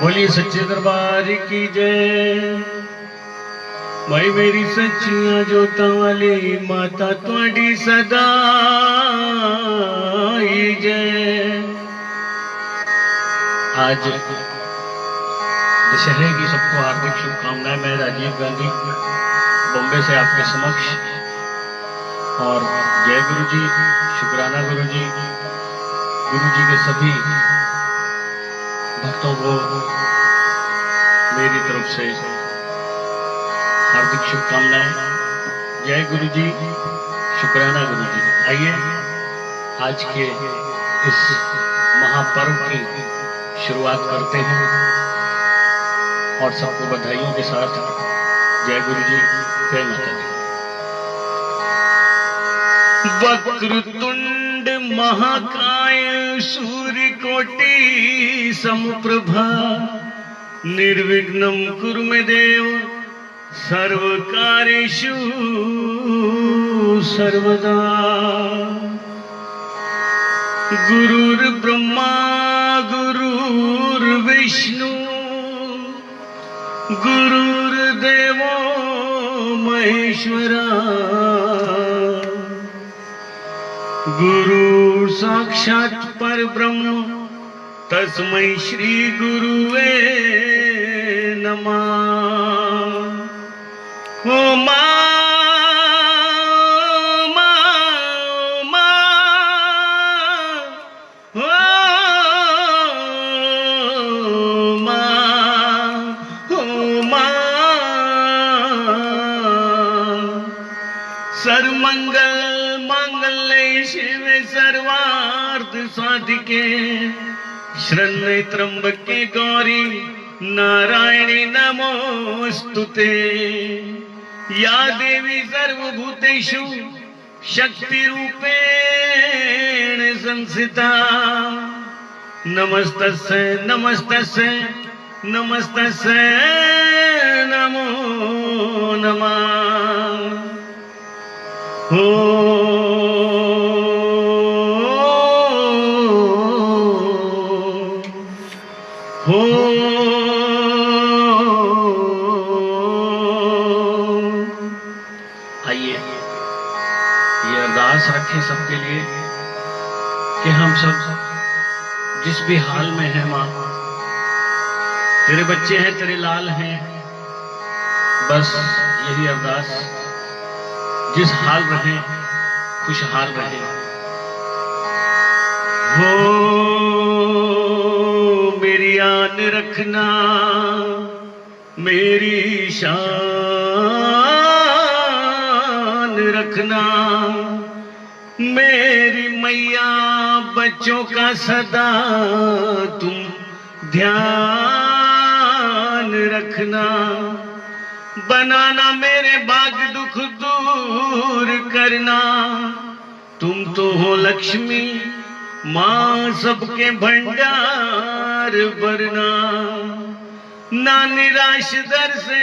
बोलिए सच्चे दरबार की जय। भाई मेरी सच्चियां जोतां वाली माता तुहाडी सदा ही जय। आज दशहरे की सबको हार्दिक शुभकामनाएं। मैं राजीव गांधी बॉम्बे से आपके समक्ष, और जय गुरु जी, शुक्राना गुरु जी के सभी भक्तों को मेरी तरफ से हार्दिक शुभकामनाएं। जय गुरु जी, शुक्राना गुरु जी। आइए आज के इस महापर्व की शुरुआत करते हैं और सबको बधाइयों के साथ जय गुरु जी, जय माता दी। वक्रतुंड महाकाय सूर्यकोटि समप्रभा निर्विघ्नं कुरु मे देव सर्वकार्येषु सर्वदा। गुरुर्ब्रह्मा गुरुर्विष्णु गुरुर्देवो महेश्वरा गुरु साक्षात् परब्रह्म तस्मै श्री गुरुवे नमः। ओ सर्वमंगल मांगल्ये शिवे सर्वार्थ साधिके शरण्ये त्र्यंबके गौरी नारायणी नमोस्तुते। या देवी सर्वभूतेषु शक्तिरूपेण संस्थिता नमस्तस्यै नमस्तस्यै नमस्तस्यै नमो नमः। हो आइए ये अरदास रखें सबके लिए कि हम सब जिस भी हाल में हैं मां, तेरे बच्चे हैं, तेरे लाल हैं, बस यही अरदास, जिस हाल रहे खुशहाल रहे। हो मेरी आन रखना, मेरी शान रखना, मेरी मैया बच्चों का सदा तुम ध्यान रखना। बनाना मेरे भाग दुख दूर करना, तुम तो हो लक्ष्मी मां सबके भंडार भरना। ना निराश दर से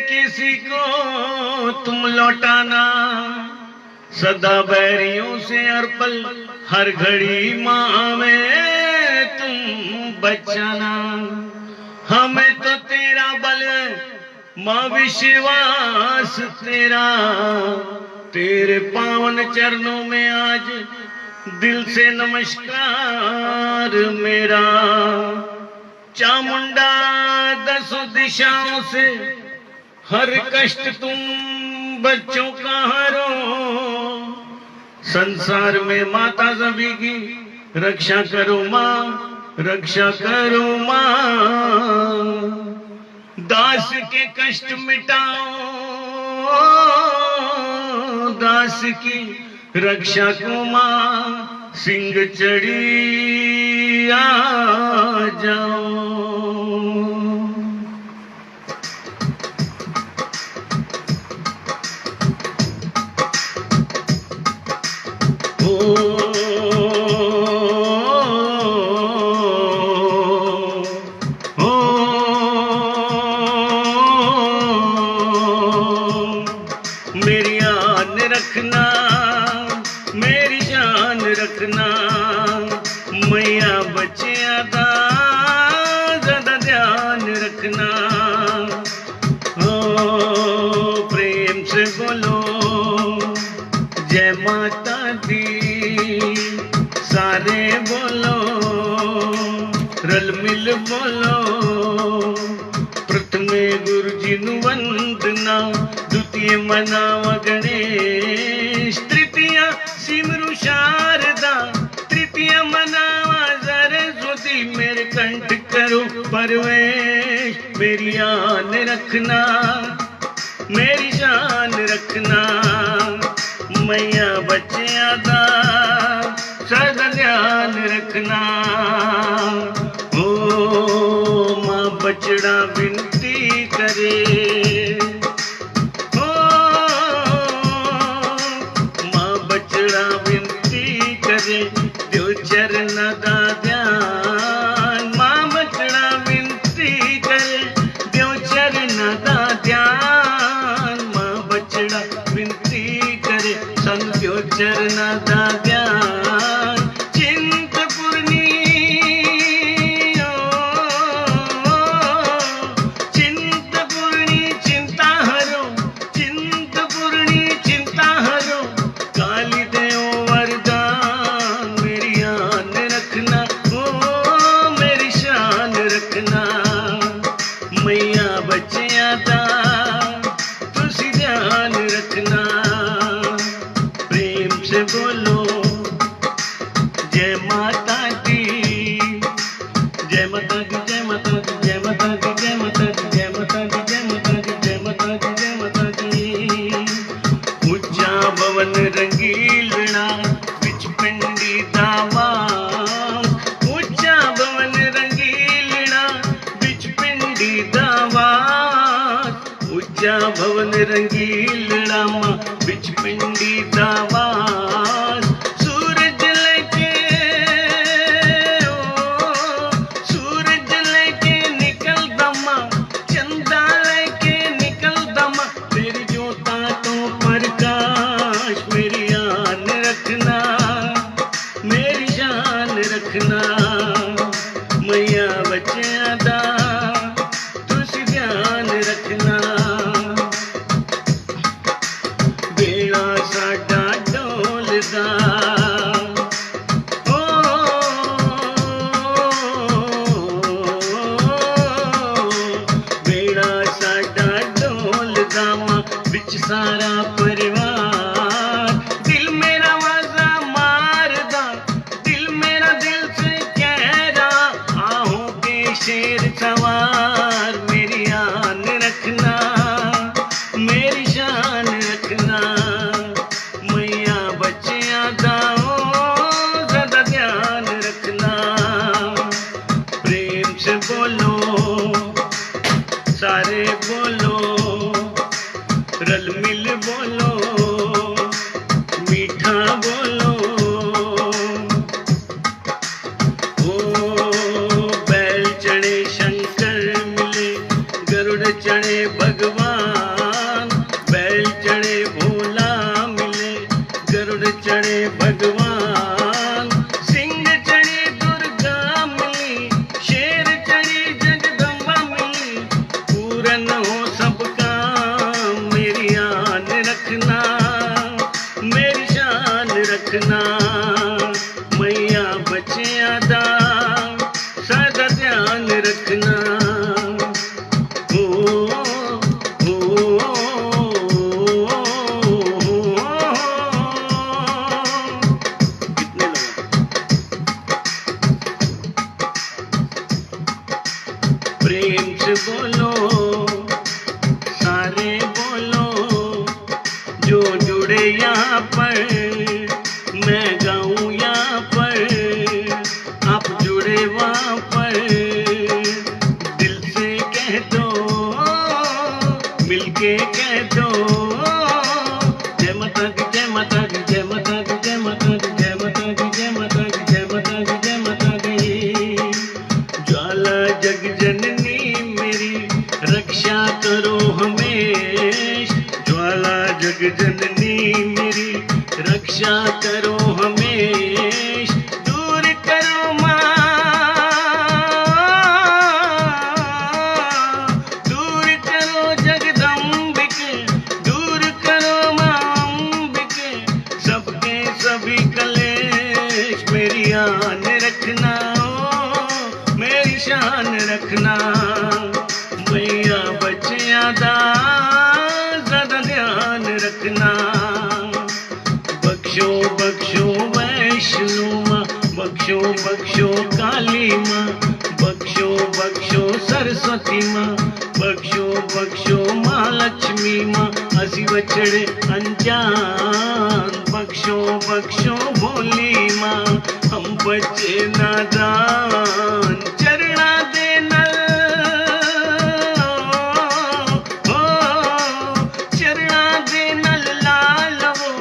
किसी को तुम लौटाना, सदा बैरियों से हर पल हर घड़ी मां में तुम बचाना। हमें तो तेरा बल मां विश्वास तेरा, तेरे पावन चरणों में आज दिल से नमस्कार मेरा। चामुंडा दसों दिशाओं से हर कष्ट तुम बच्चों का हरो। संसार में माता सभी की रक्षा करो मां, रक्षा करो मां। दास के कष्ट मिटाओ, दास की रक्षा को मां सिंह चढ़ी आ जाओ। मेरी आन रखना, मेरी जान रखना, मैया बच्चे ज्यादा ध्यान रखना। हो प्रेम से बोलो जय माता दी, सारे बोलो रल मिल बोलो। प्रथमे गुरु जी नु वंदना, द्वितीय मनाव गणेश, तृतीय सिमरु शारदा, तृतीय मनावा सरस्वती। मेरे कंठ करो परवेश, मेरी आन रखना, मेरी शान रखना। मैया बच्चियां दा सदा ध्यान रखना। ओ मां बचड़ा विनती करे, ओ मां बचड़ा विनती करे, दियो चरण दा ध्यान। मां बचड़ा विनती करे, दियो चरण दा ध्यान। मां बचड़ा विनती करे, सन दियो चरण दा ध्यान। चिंतपूर्णी चिंतपूर्णी चिंता हरो, चिंतपूर्णी चिंता हरो, काली देओ वरदान। मेरी आन रखना, ओ मेरी शान रखना। मैया बच्चियां दा तुसी ध्यान रखना। प्रेम से बोलो जय माता दी, जय माता दी, जय माता दी, जय माता दी, जय माता दी, जय माता दी, जय माता दी, जय माता दी, जय माता दी। ऊंचा भवन रंगीलना, बिच पिंडी दावान। ऊंचा भवन रंगीलना, बिच पिंडी दावान। ऊंचा भवन रंगीलना, बिच पिंडी दावान। सूरज लेके सूरज लेके निकल दमा, चंदा लेके निकल दमा। तेरी ज्योता तो प्रकाश, मेरी आन रखना, मेरी शान रखना। मैया बच्चियां दा तुसी ध्यान रखना। बेड़ा साडा ढोलदा, ओ बेड़ा साडा ढोलदा, बिच सारा परिवार। दिल मेरा वाजा मारदा, दिल मेरा दिल से कह रहा, आहों के शेर सवार। मेरी आन रखना, मेरी शान रखना। मैया बच्चियां दा सदा ध्यान रखना। प्रेम से बोलो सारे बोलो, रल मिल बोलो, मीठा बोलो। ओ बैल चढ़े शंकर मिले, गरुड़ चढ़े भगवान। बैल चढ़े भोला मिले, गरुड़ चढ़े भगवान। सिंह चढ़ी दुर्गा मिली, शेर चढ़ी जगदम्बा मिली। पूरन हो सब काम, मेरी आन रखना, मेरी शान रखना। मैया बच्चियां दा सदा ध्यान रखना। ओ कितने लोग प्रेम से बोलो, सारे बोलो, जो जुड़े यहाँ पर। मैं गाऊं यहाँ पर, आप जुड़े वहाँ पर। दिल से कह दो, मिलके कह दो, जय माता दी, जय माता दी, जय माता दी, जय माता दी, जय माता दी, जय माता दी, जय माता दी, जय माता दी। ज्वाला जग जननी मेरी, रक्षा करो हमेश। ज्वाला जग जननी मेरी, रक्षा करो हमेश। दूर करो मां रखना, मैया बच्चियां दा ज़्यादा ध्यान रखना। बख्शो बख्शो वैष्णो माँ, बख्शो बख्शो काली माँ, बख्शो बख्शो सरस्वती माँ, बख्शो बख्शो माँ लक्ष्मी माँ, असी बछड़े अनजान। बख्शो बख्शो भोली माँ, हम बच्चे नादान। चरणा दे नल हो, चरणा दे नल लाल वो,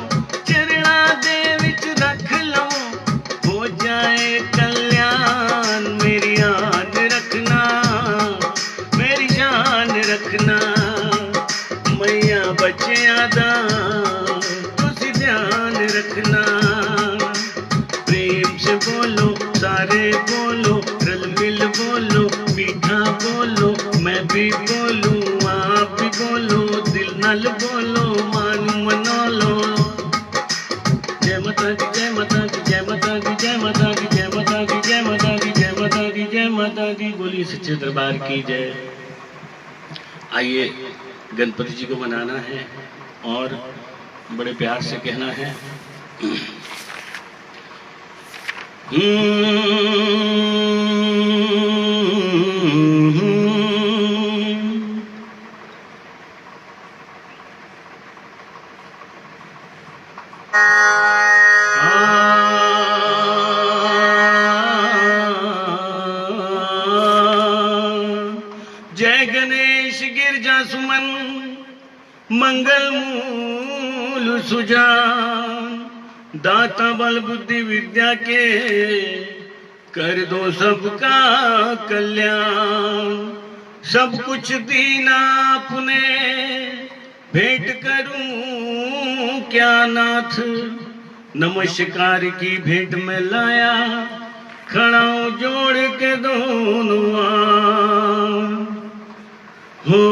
चरणा दे विच रख लो, हो जाए कल्याण। मेरी आन रखना, मेरी जान रखना, मैया बच्चियां दा तुसी ध्यान रखना। प्रेम से बोलो, सारे बोलो, रल मिल बोलो, मीठा बोलो, मैं भी बोलूं आप भी बोलो, दिल नल बोलो, मान मना लो। जय माता दी, जय माता दी, जय माता दी, जय माता दी, जय माता दी, जय माता दी, जय माता दी, जय माता दी। बोलिए सच्चे दरबार की जय। आइए गणपति जी को मनाना है और बड़े प्यार से कहना है। जय गणेश गिरजा सुमन, मंगल मूल सुजान, दाता बल बुद्धि विद्या के, कर दो सबका कल्याण। सब कुछ दीना अपने, भेंट करूं क्या नाथ, नमस्कार की भेंट में लाया, खड़ा हूं जोड़ के दोनों हो।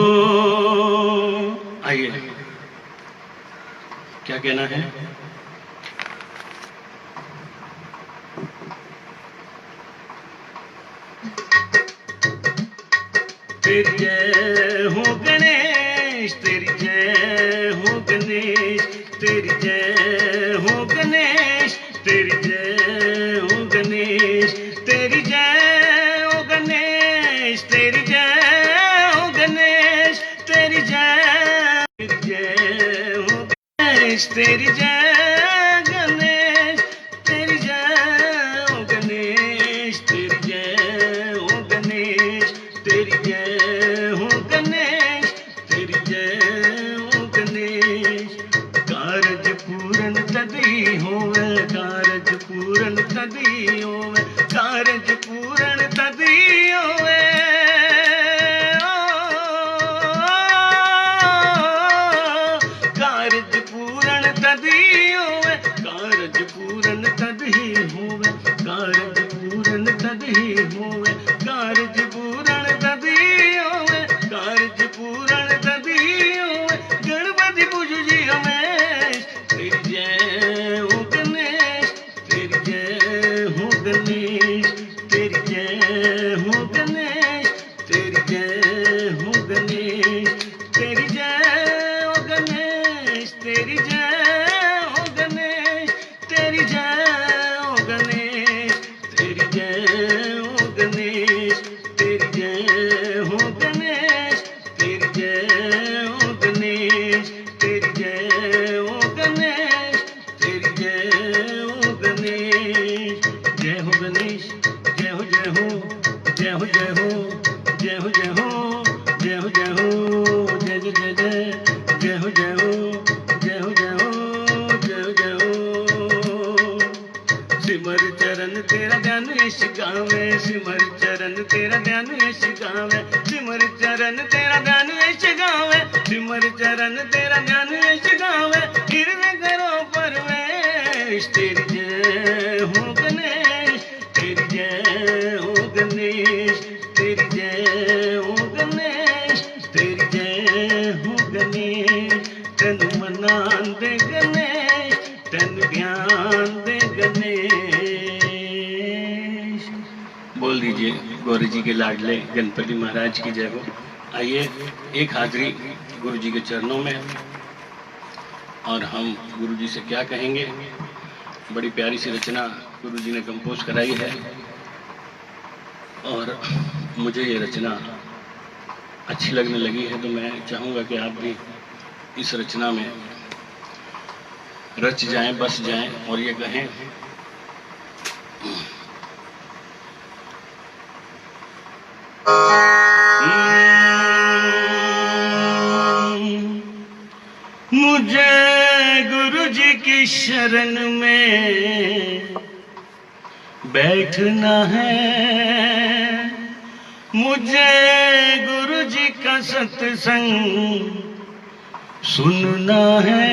आइए, क्या कहना है? तेरी जय हो गणेश, तेरी जय हो गणेश, तेरी जय हो गणेश, तेरी जय हो गणेश, तेरी जय हो गणेश, तेरी जय हो गणेश, तेरी जय हो गणेश, तेरी जय गणेश, तेरी जय हो गणेश, तेरी जय हो गणेश, तेरी जय हो गणेश, तेरी जय हो गणेश। कारज पूरन तदी होवे, कारज पूरन तदी होवे, कारज पूरन तदी होवे। कारज पूरन तदी होवे, कारज पूरन तदी होवे, कारज पूरन तदी होवे, कारज पूरन तदी होवे, कारज पूरन तदी होवे। गणपति पूजो जी हमें, तेरी जय हो गणेश, तेरी जय हो गणेश, तेरी जय हो गणेश, तेरी जय हो गणेश, तेरी जय हो गणेश, तेरी जय हो गणेश, तेरी जय हो गणेश, तेरी जय हो गणेश, तेरी जय हो गणेश, तेरी जय हो गणेश, तेरी जय हो गणेश, तेरी जय हो गणेश। जय हो गणेश, जय हो जय हो, जय हो जय हो, जय हो जय हो, जय हो जय हो, जय जय जय जय, जय हो जय हो, जय हो जय हो, जय हो जय हो। सिमर चरण तेरा ध्यान यश गावे, सिमर चरण तेरा ध्यान यश गावे, सिमर चरण तेरा ध्यान यश गावे, सिमर चरण तेरा ध्यान यश गावे। हृदय करो परवेश, तेरी जय हो गणेश, तेरी जय हो गणेश, तेरी जय हो गणेश, तेरी जय हो गणेश। तन मनान दे गणेश, तन ज्ञान दे गणेश। बोल दीजिए गौरी जी के लाडले गणपति महाराज की जय हो। आइए एक हाजिरी गुरु जी के चरणों में, और हम गुरु जी से क्या कहेंगे। बड़ी प्यारी सी रचना गुरु जी ने कंपोज कराई है, और मुझे ये रचना अच्छी लगने लगी है, तो मैं चाहूँगा कि आप भी इस रचना में रच जाएं, बस जाएं और ये कहें। मुझे गुरु जी की शरण में बैठना है, मुझे गुरु जी का सत्संग सुनना है।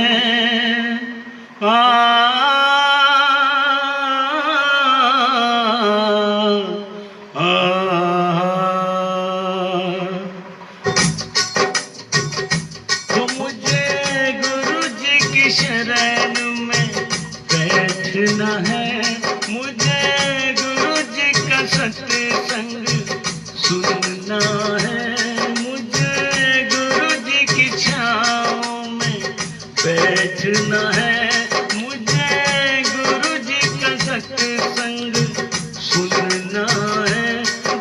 मुझे गुरु जी की शरण में बैठना है, मुझे गुरु जी का सत्संग सुनना है, मुझे गुरु जी की छाँव में बैठना है, मुझे गुरु जी का सत्संग सुनना है।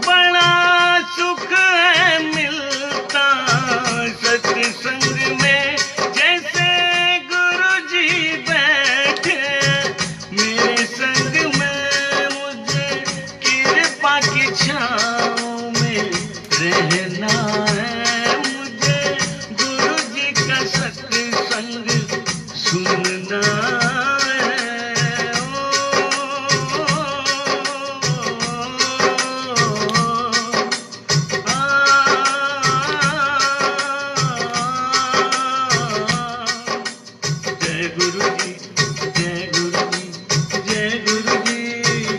बड़ा सुख है मिलता सत्संग में, जैसे गुरु जी बैठे मेरे संग में, मुझे कृपा की छाँव में रहना है, मुझे गुरु जी का सत्संग सुनना है। जय गुरु जी, जय गुरु जी, जय गुरु जी,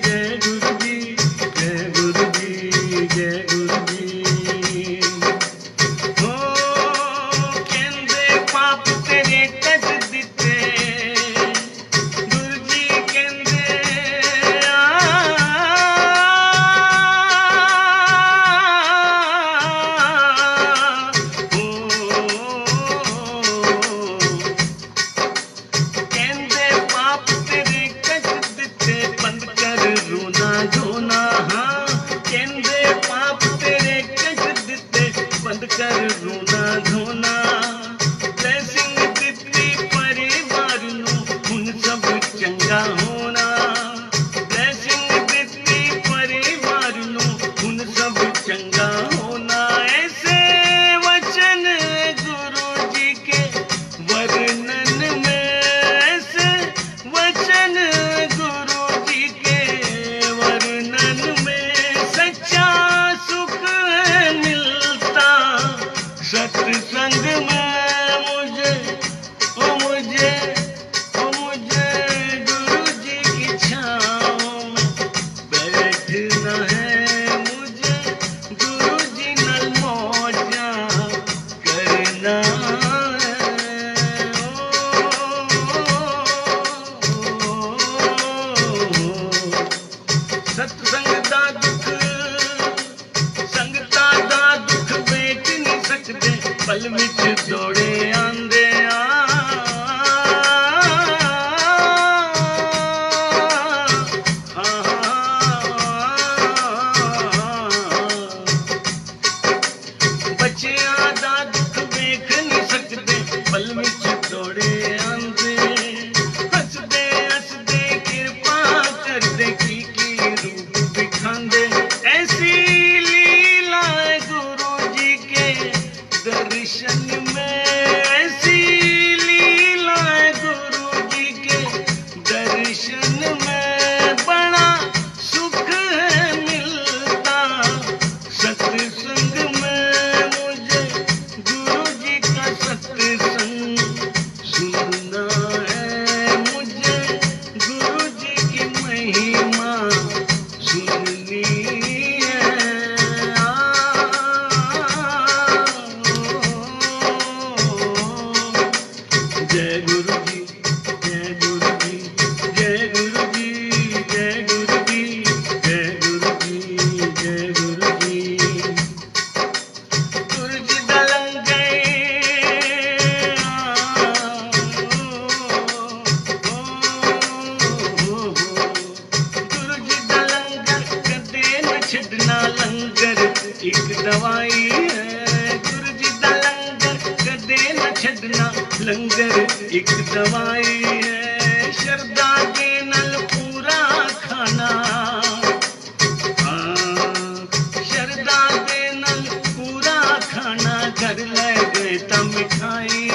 जय गुरु जी, जय गुरु जी, जय गुरु जी। हो कहंदे पाप तेरे कट दिते, गुरु जी कहंदे कहंदे पाप तेरे कट दिते, बंद कर रोना धोना। हाँ कहंदे पाप तेरे कट दिते, बंद कर रोना धोना। ब्लेसिंग दित्ती परिवार नूं हुण सब चंगा होना, ब्लेसिंग दित्ती परिवार नूं हुण सब चंगा होना। ऐसे वचन गुरु जी के वर्णन में, ऐसे वचन गुरु जी के वर्णन में, सच्चा सुख मिलता सत्संग में। मुझे ओ मुझे ओ मुझे गुरु जी की छाँव में बैठना है, मुझे गुरु जी नाल मौजा करना है। सत्संग दा दुख संगता दा दुख ਵੇਚ नहीं सकते, पल विच दौड़े आंदे बच्चियां दा दुख वेख नहीं सकते, पल विच दौड़े आंदे। हसदे हसदे कृपा करदे की रूप दिखांदे, ऐसी लीला गुरु जी के दर्शन में, ऐसी लीला गुरु जी के दर्शन में। बड़ा सुख है मिलता सत्संग में, मुझे गुरु जी का सत्संग सुनना है, मुझे गुरु जी की महिमा सुननी है। जय गुरु जी, जय गुरु जी, जय गुरु जी, जय गुरु जी, जय गुरु जी, एक दवाई है। गुरु जी दा लंगर कदे न छड्डना, लंगर एक दवाई है। शरदा दे नाल पूरा खाना, शरदा दे नाल पूरा खाना, घर ले गए ता मिठाई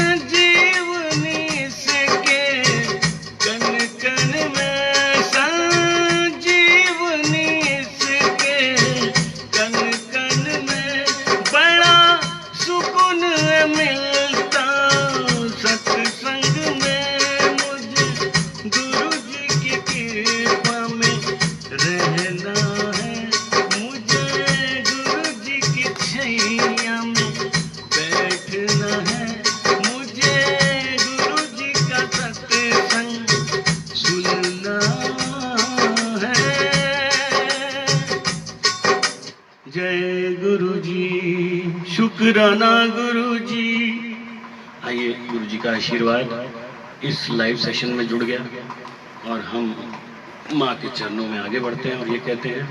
संजीवनी सके कन कन में, संजीवनी सके कन कन में, बड़ा सुकून मिलता सत्संग में। मुझे गुरु जी की कृपा में रहना है, मुझे गुरु जी की छैया में बैठना है, मुझे गुरु जी का सत्संग सुनना है। जय गुरु जी, शुक्राना गुरु जी। आइए, गुरु जी का आशीर्वाद इस लाइव सेशन में जुड़ गया और हम माँ के चरणों में आगे बढ़ते हैं और ये कहते हैं,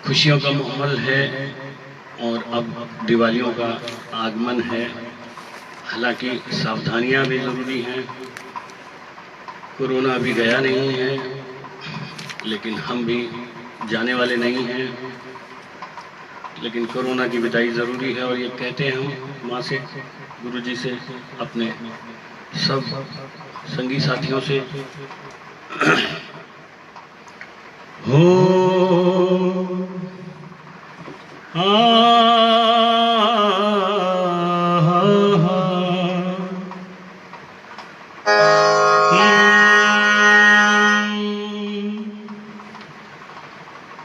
खुशियों का माहौल है और अब दिवालियों का आगमन है। हालांकि सावधानियां भी जरूरी हैं, कोरोना अभी गया नहीं है, लेकिन हम भी जाने वाले नहीं हैं, लेकिन कोरोना की विदाई जरूरी है। और ये कहते हैं हम माँ से, गुरु जी से, अपने सब संगी साथियों से, हो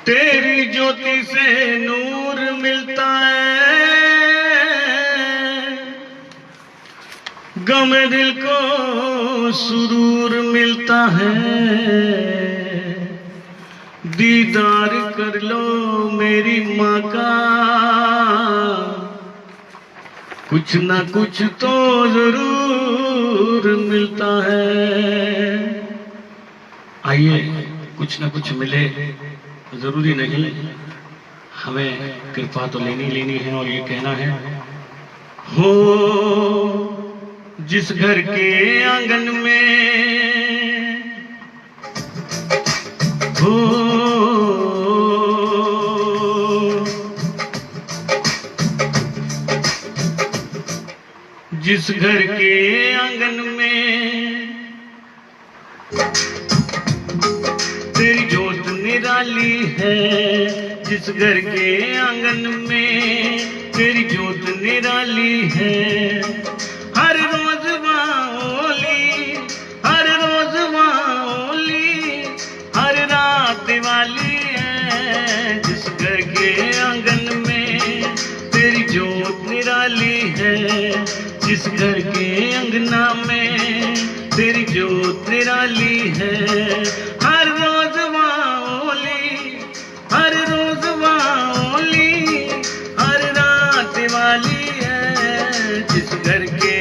तेरी ज्योति से नूर मिलता है, गम दिल को सुरूर मिलता है। दीदार कर लो मेरी माँ का, कुछ ना कुछ तो जरूर मिलता है। आइए, कुछ ना कुछ मिले, जरूरी नहीं, हमें कृपा तो लेनी है। और ये कहना है, हो जिस घर के आंगन में, हो जिस घर के आंगन में तेरी जोत निराली है, जिस घर के आंगन में तेरी जोत निराली है। हर रोज वाली, हर रोज वाली, हर रात दिवाली है। जिस घर के आंगन में तेरी जोत निराली है, जिस घर के अंगना में तेरी जोत निराली है। हर रोज वाली, हर रोज वाली, हर रात दिवाली है। जिस घर के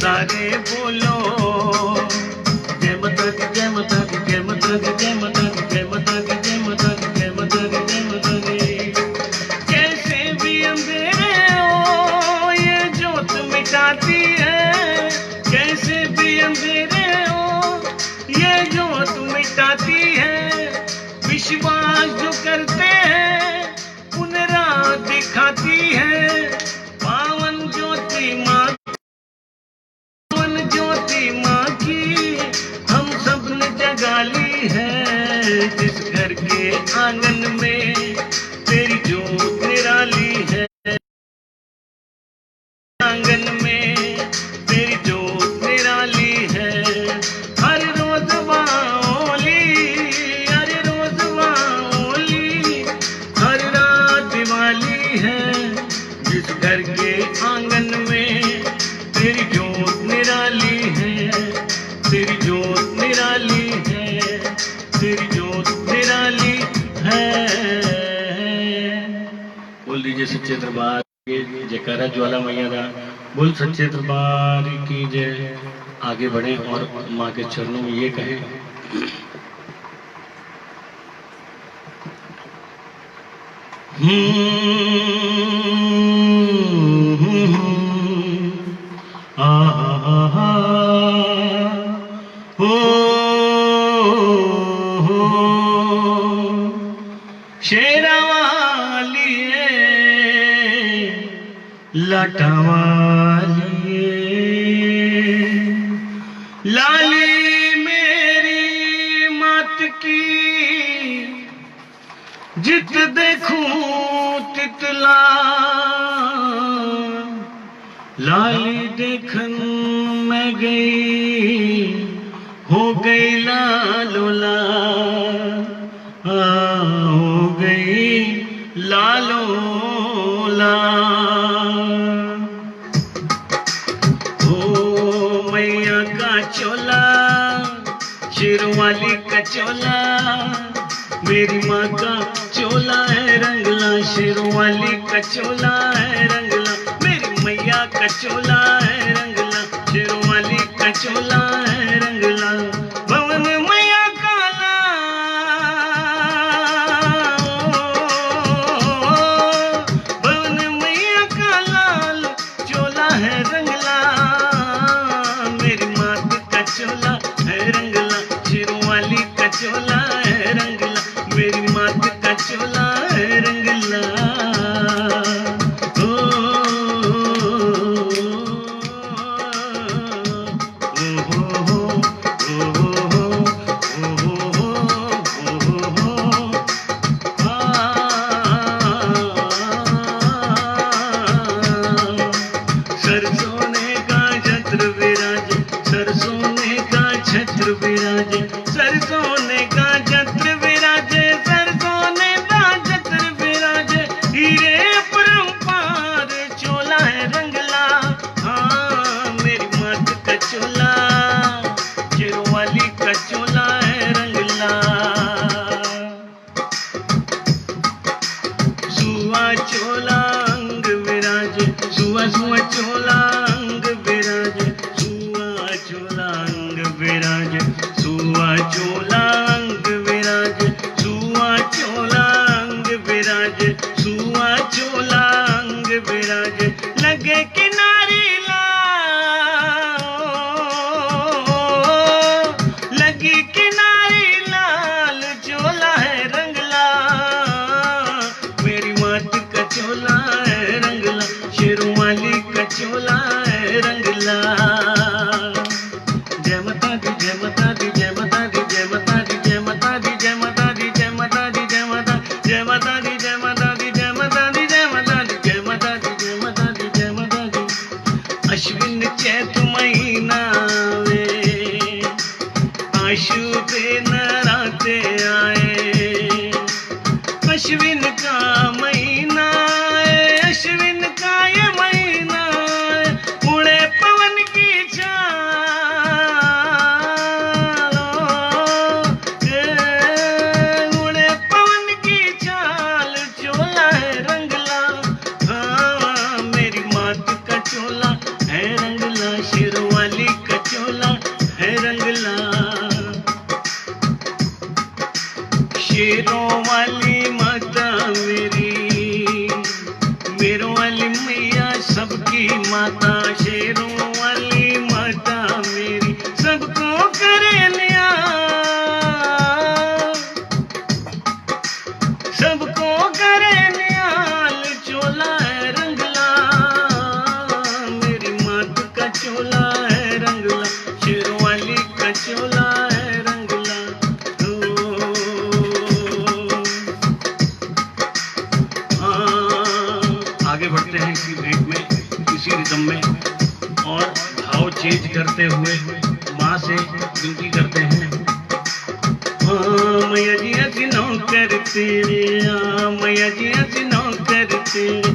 सारे बोलो जय माता दी जय माता दी जय माता दी जय माता दी जय माता दी जय माता दी जय माता दी जय माता दी। कैसे भी अंधेरे हो ये जोत मिटाती है, कैसे भी अंधेरे हो ये जोत मिटाती है। विश्वास जो करते हैं उन्हें राह दिखाती है। पावन ज्योति माँ, पावन ज्योति माँ की हम सब ने जगा ली है। जिस घर के आंगन में तेरी जोत निराली है, आंगन में तेरी जोत निराली है। हर रोज वाली, हर रोज वाली, हर रात दिवाली है। जिस घर के आंगन में तेरी जोत निराली है, तेरी जोत निराली है, तेरी जोत निराली है। बोल दीजिए सच्चे दरबार की जयकारा ज्वाला मैया दा। बोल सच्चे दरबार की जय। आगे बढ़े और माँ के चरणों में ये कहें, शेरा वाली लाटा वाली लाली मेरी मात की, जित देखूं तितला लाली देखन मैं गई, हो गई लालोला, हो गई लालोला। ओ मैया का चोला, शेरवाली का चोला, मेरी माँ का चोला है रंगला। शेरवाली का चोला है रंगला, मेरी मैया का चोला है रंगला। शेरवाली का चोला है रंगला। भवन मैया का भवन मैया का लाल चोला है रंगला, मेरी मात का चोला है रंगला। शेरवाली का चोला है रंगला, मेरी मात का चोला है रंगला। सरसोने का छत्र विराजे, सरसोने का छत्र विराजे, सरसोने का छत्र विराजे, सरसोने का छत्र विराजे। हीरे परंपार चोला है रंगला, हाँ मेरी मात का चोला, शेरवाली का चोला है रंगला। सुआ चोला अंग विराजे, सुआ सुआ चोला अंग विराजे, सुआ चोला अंग विराजे, सुआ चोला अंग विराजे, सुआ चोला अंग विराजे, सुआ चोला अंग विराजे। लगे किनारी लाल, लगी किनारी लाल चोला है रंगला, मेरी मात का चोला है रंगला। शेरवाली का चोला है रंगला। जय माता दी जय माता दी जय माता दी जय माता दी जय माता दी जय माता दी जय माता दी जय माता जय माता दी जय माता दी जय माता दी जय माता दी जय माता दी जय माता दी जय माता दी। अश्विन चैत महीना वे आशु पे नराते आए, अश्विन का महीना है, अश्विन का ये महीना है। उड़े पवन की चाल, उड़े पवन की चाल, चोला है रंगला, हाँ मेरी मात का चोला है रंगला। शेरवाली सबको करे निहाल चोला है रंगला, मेरी मात का चोला है रंगला, शेरवाली का चोला है रंगला। आगे बढ़ते हैं इसी बीट में, इसी रिदम में, और भाव चेंज करते हुए माँ से विनती करते हैं। मैया जी ऐसी नौकर तेरे, मैया जी ऐसी नौकर तेरे,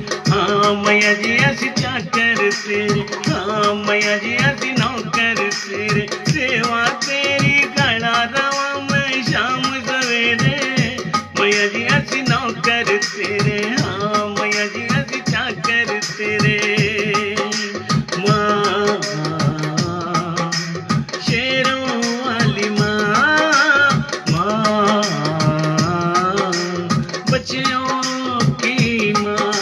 मैया जी ऐसी चाकर तेरे, मैया जी ऐसी नौकर तेरे, सेवा तेरी गड़ा रवा मैं शाम सवेरे, मैया जी ऐसी नौकर तेरे, मैया जी ऐसी चाकर तेरे। माँ शेरों वाली माँ, माँ बच्चियों की माँ,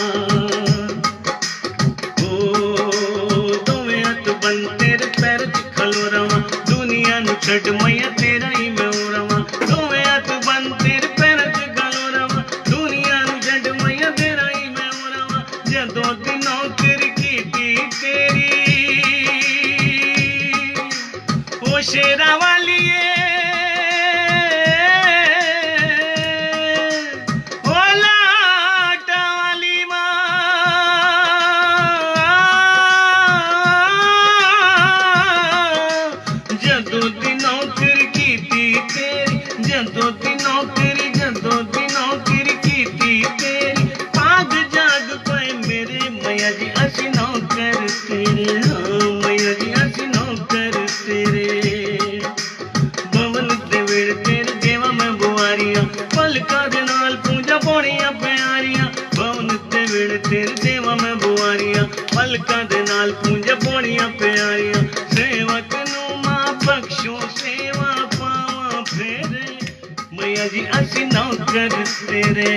दोवें हथ बन तेरे पैर च खलो रवां, दुनिया नू छड्ड मैया तेरा ही मैं रवां, दोवें हथ बन तेरे पैर च खलो रवां, दुनिया नू छड्ड मैया तेरा ही मैं रवां। जदों दी नौकरी कीती तेरी ओ शेरा वाली ओ लाटा वाली माँ, जदों दी नौकरी कीती तेरी, जदों दी नौकरी, जदों दी नौकरी कीती तेरी, पाग जाग पाए मेरे मैया जी असी नौकर तेरे, मैया जी असी नौकर तेरे। भवन दे वेड़ तेरे देवा मैं बुआरियां, पलका दे नाल पूजा पौड़ियां प्यारियां, भवन दे वेड़ तेरे देवा मैं बुआरियां, पलका दे नाल पूजा पौड़ियां प्यारियां, सेवक नू मां बख्शो सेवा पावां फेरे, मैया जी असी नौकर तेरे।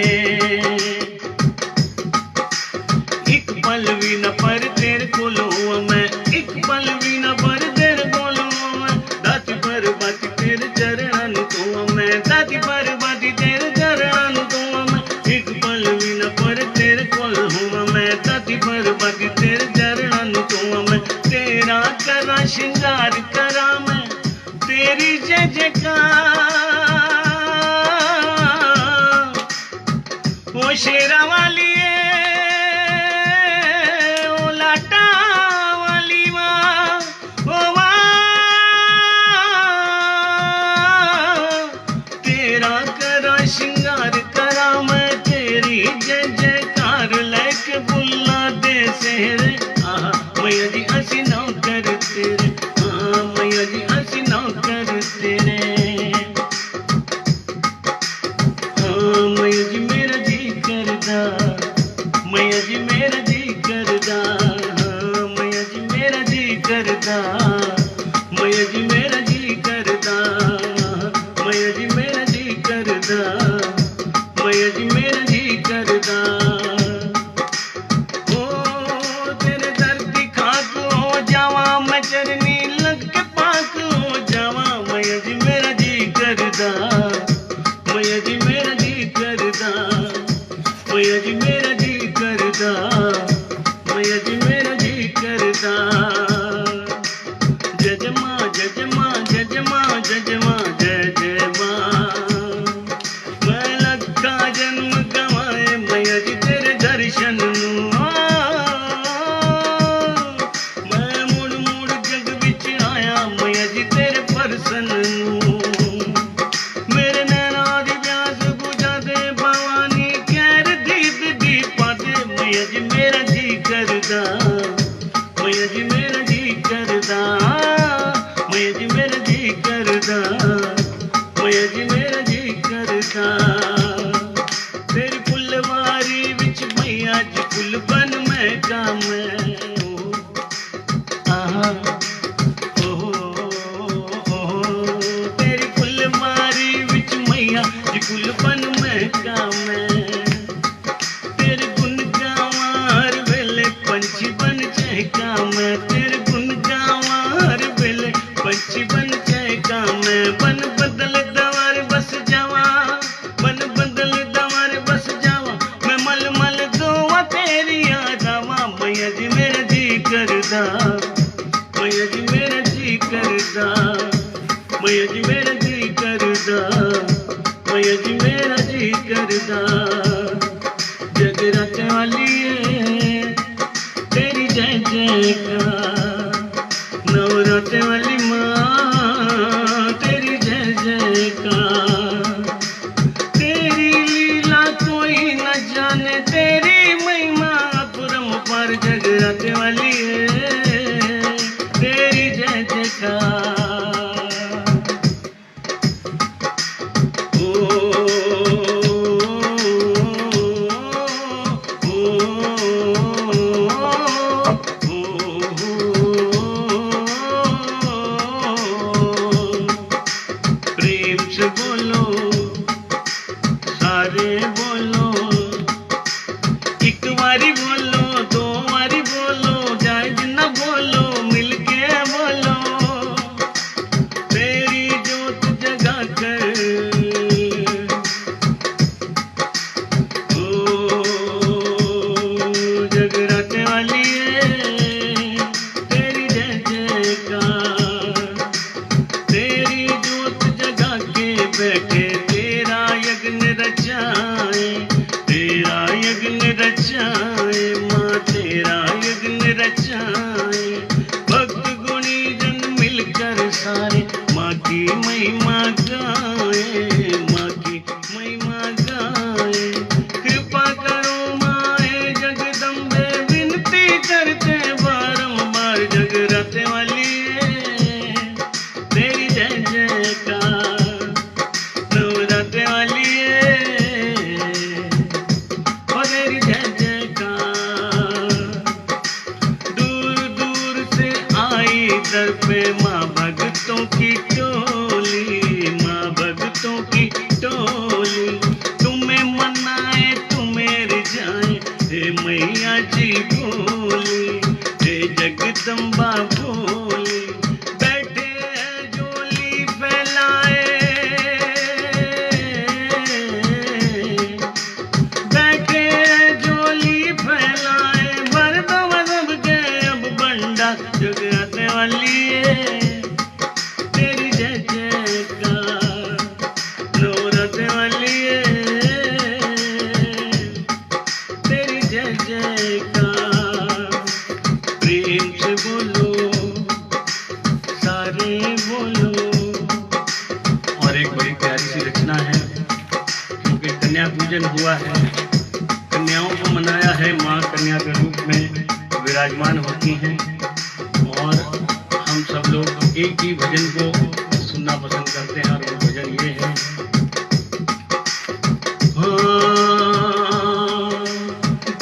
एक पल भी न पर तेरे कोलों मैं, एक पल भी न पर तेरे कोलों मैं, दाती पर बाती तेरे चरणन तो मैं, दाती पर बाती तेरे चरणन तो मैं, एक पल भी न पर तेरे कोलों मैं, दाती पर बाती तेरे चरणन तो मैं, तेरा करा श्रृंगार करा मैं, तेरी जय जयकार ओ शेरा वाली ओ लाटा वाली माँ, ओ माँ तेरा करा श्रृंगार करा मैं, तेरी जय जयकार लेके बुला दे सेरे, मैया जी असी नौकर तेरे, मैया जी असी नौकर तेरे। मैया जी मेरा जी करदा, मैया जी मेरा जी करदा, मैया जी मेरा जी करदा, मैया जी मेरा जी करदा, मैया जी मेरा जी करदा, मैया जी मेरा जी करदा। ओ तेरे दर दी खाक हो जावा मैं, चरनी लग के पाक हो जावा, मैया जी मेरा जी करदा, मैया जी मेरा जी करदा, मैया जी मेरा जी करदा, मैया जी मेरा जी करदा। जय माँ जय माँ जय माँ जय माँ जय जय माँ, मैं लखा जन्म गवाए मैया जी तेरे दर्शन नू, मैं मुड़ मुड़ जग विच आया मैया जी तेरे परसन नू, मेरे नैना दी प्यास बुझा दे भवानी, खैर दीप दीपा दे मैया जी मेरा जी करदा, मैया जी मेरा जी करदा, मैया जी मेरा जी करदा, मैया जी मेरा जी करदा। तेरी मरदा जगराते वाली तेरी जय जयकार नवराते वाली माँ तेरी जय जयकार तेरी लीला कोई न जाने तेरी महिमा परम्पार जगराते वाली तेरी जय जयकार बोलो सारे बोलो एक बारी बोलो दो बारी बोलो जाए जिन्ना बोलो मिलके बोलो तेरी जोत जगा कर ओ जगराते वाली तेरी जय जयकार तेरी जोत जगा के बैठे तेरा यज्ञ रचाए माँ तेरा यज्ञ रचाए भक्त गुणी जन मिलकर सारे माँ की महिमा गाए माँ की महिमा गाए कृपा करो माए जगदम्बे विनती करते बारंबार जगराते वाली तेरी जय जयकार नवराते वाली तेरी जय जयकार दूर दूर से आई दर पे माँ भक्तों की टोली माँ भक्तों की टोली तुम्हें मनाए तुम्हें रिझाए हे मैया जी भोली हे जगदम्बा भोली बैठे झोली फैलाए बैठे झोली फैलाए भर दो मजहब के अब बंडा जगराते वाली तेरी जय जयकार नवराते वाली तेरी जय जयकार प्रेम से बोलो सारे बोलो। और एक बड़ी प्यारी सी रचना है क्योंकि कन्या पूजन हुआ है कन्याओं को मनाया है माँ कन्या के रूप में विराजमान होती हैं और हम सब लोग एक ही भजन को सुनना पसंद करते हैं और वो भजन ये है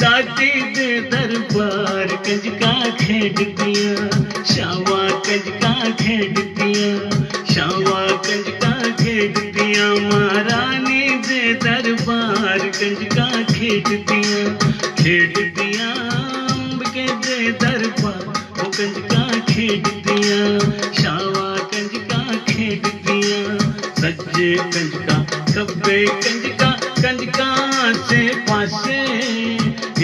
दादी दे दरबार कंजका खेड़ दिया शावा कंजका खेड़ दिया शावा कंजका खेड़ दिया महारानी दे दरबार कंजका खेड़ दिया अम्ब के दे दरबार वो कंजका खेड़ दिया शावा कंजका खेड़ दिया सज्जे कंजका खब्बे कंजका कंजका से पासे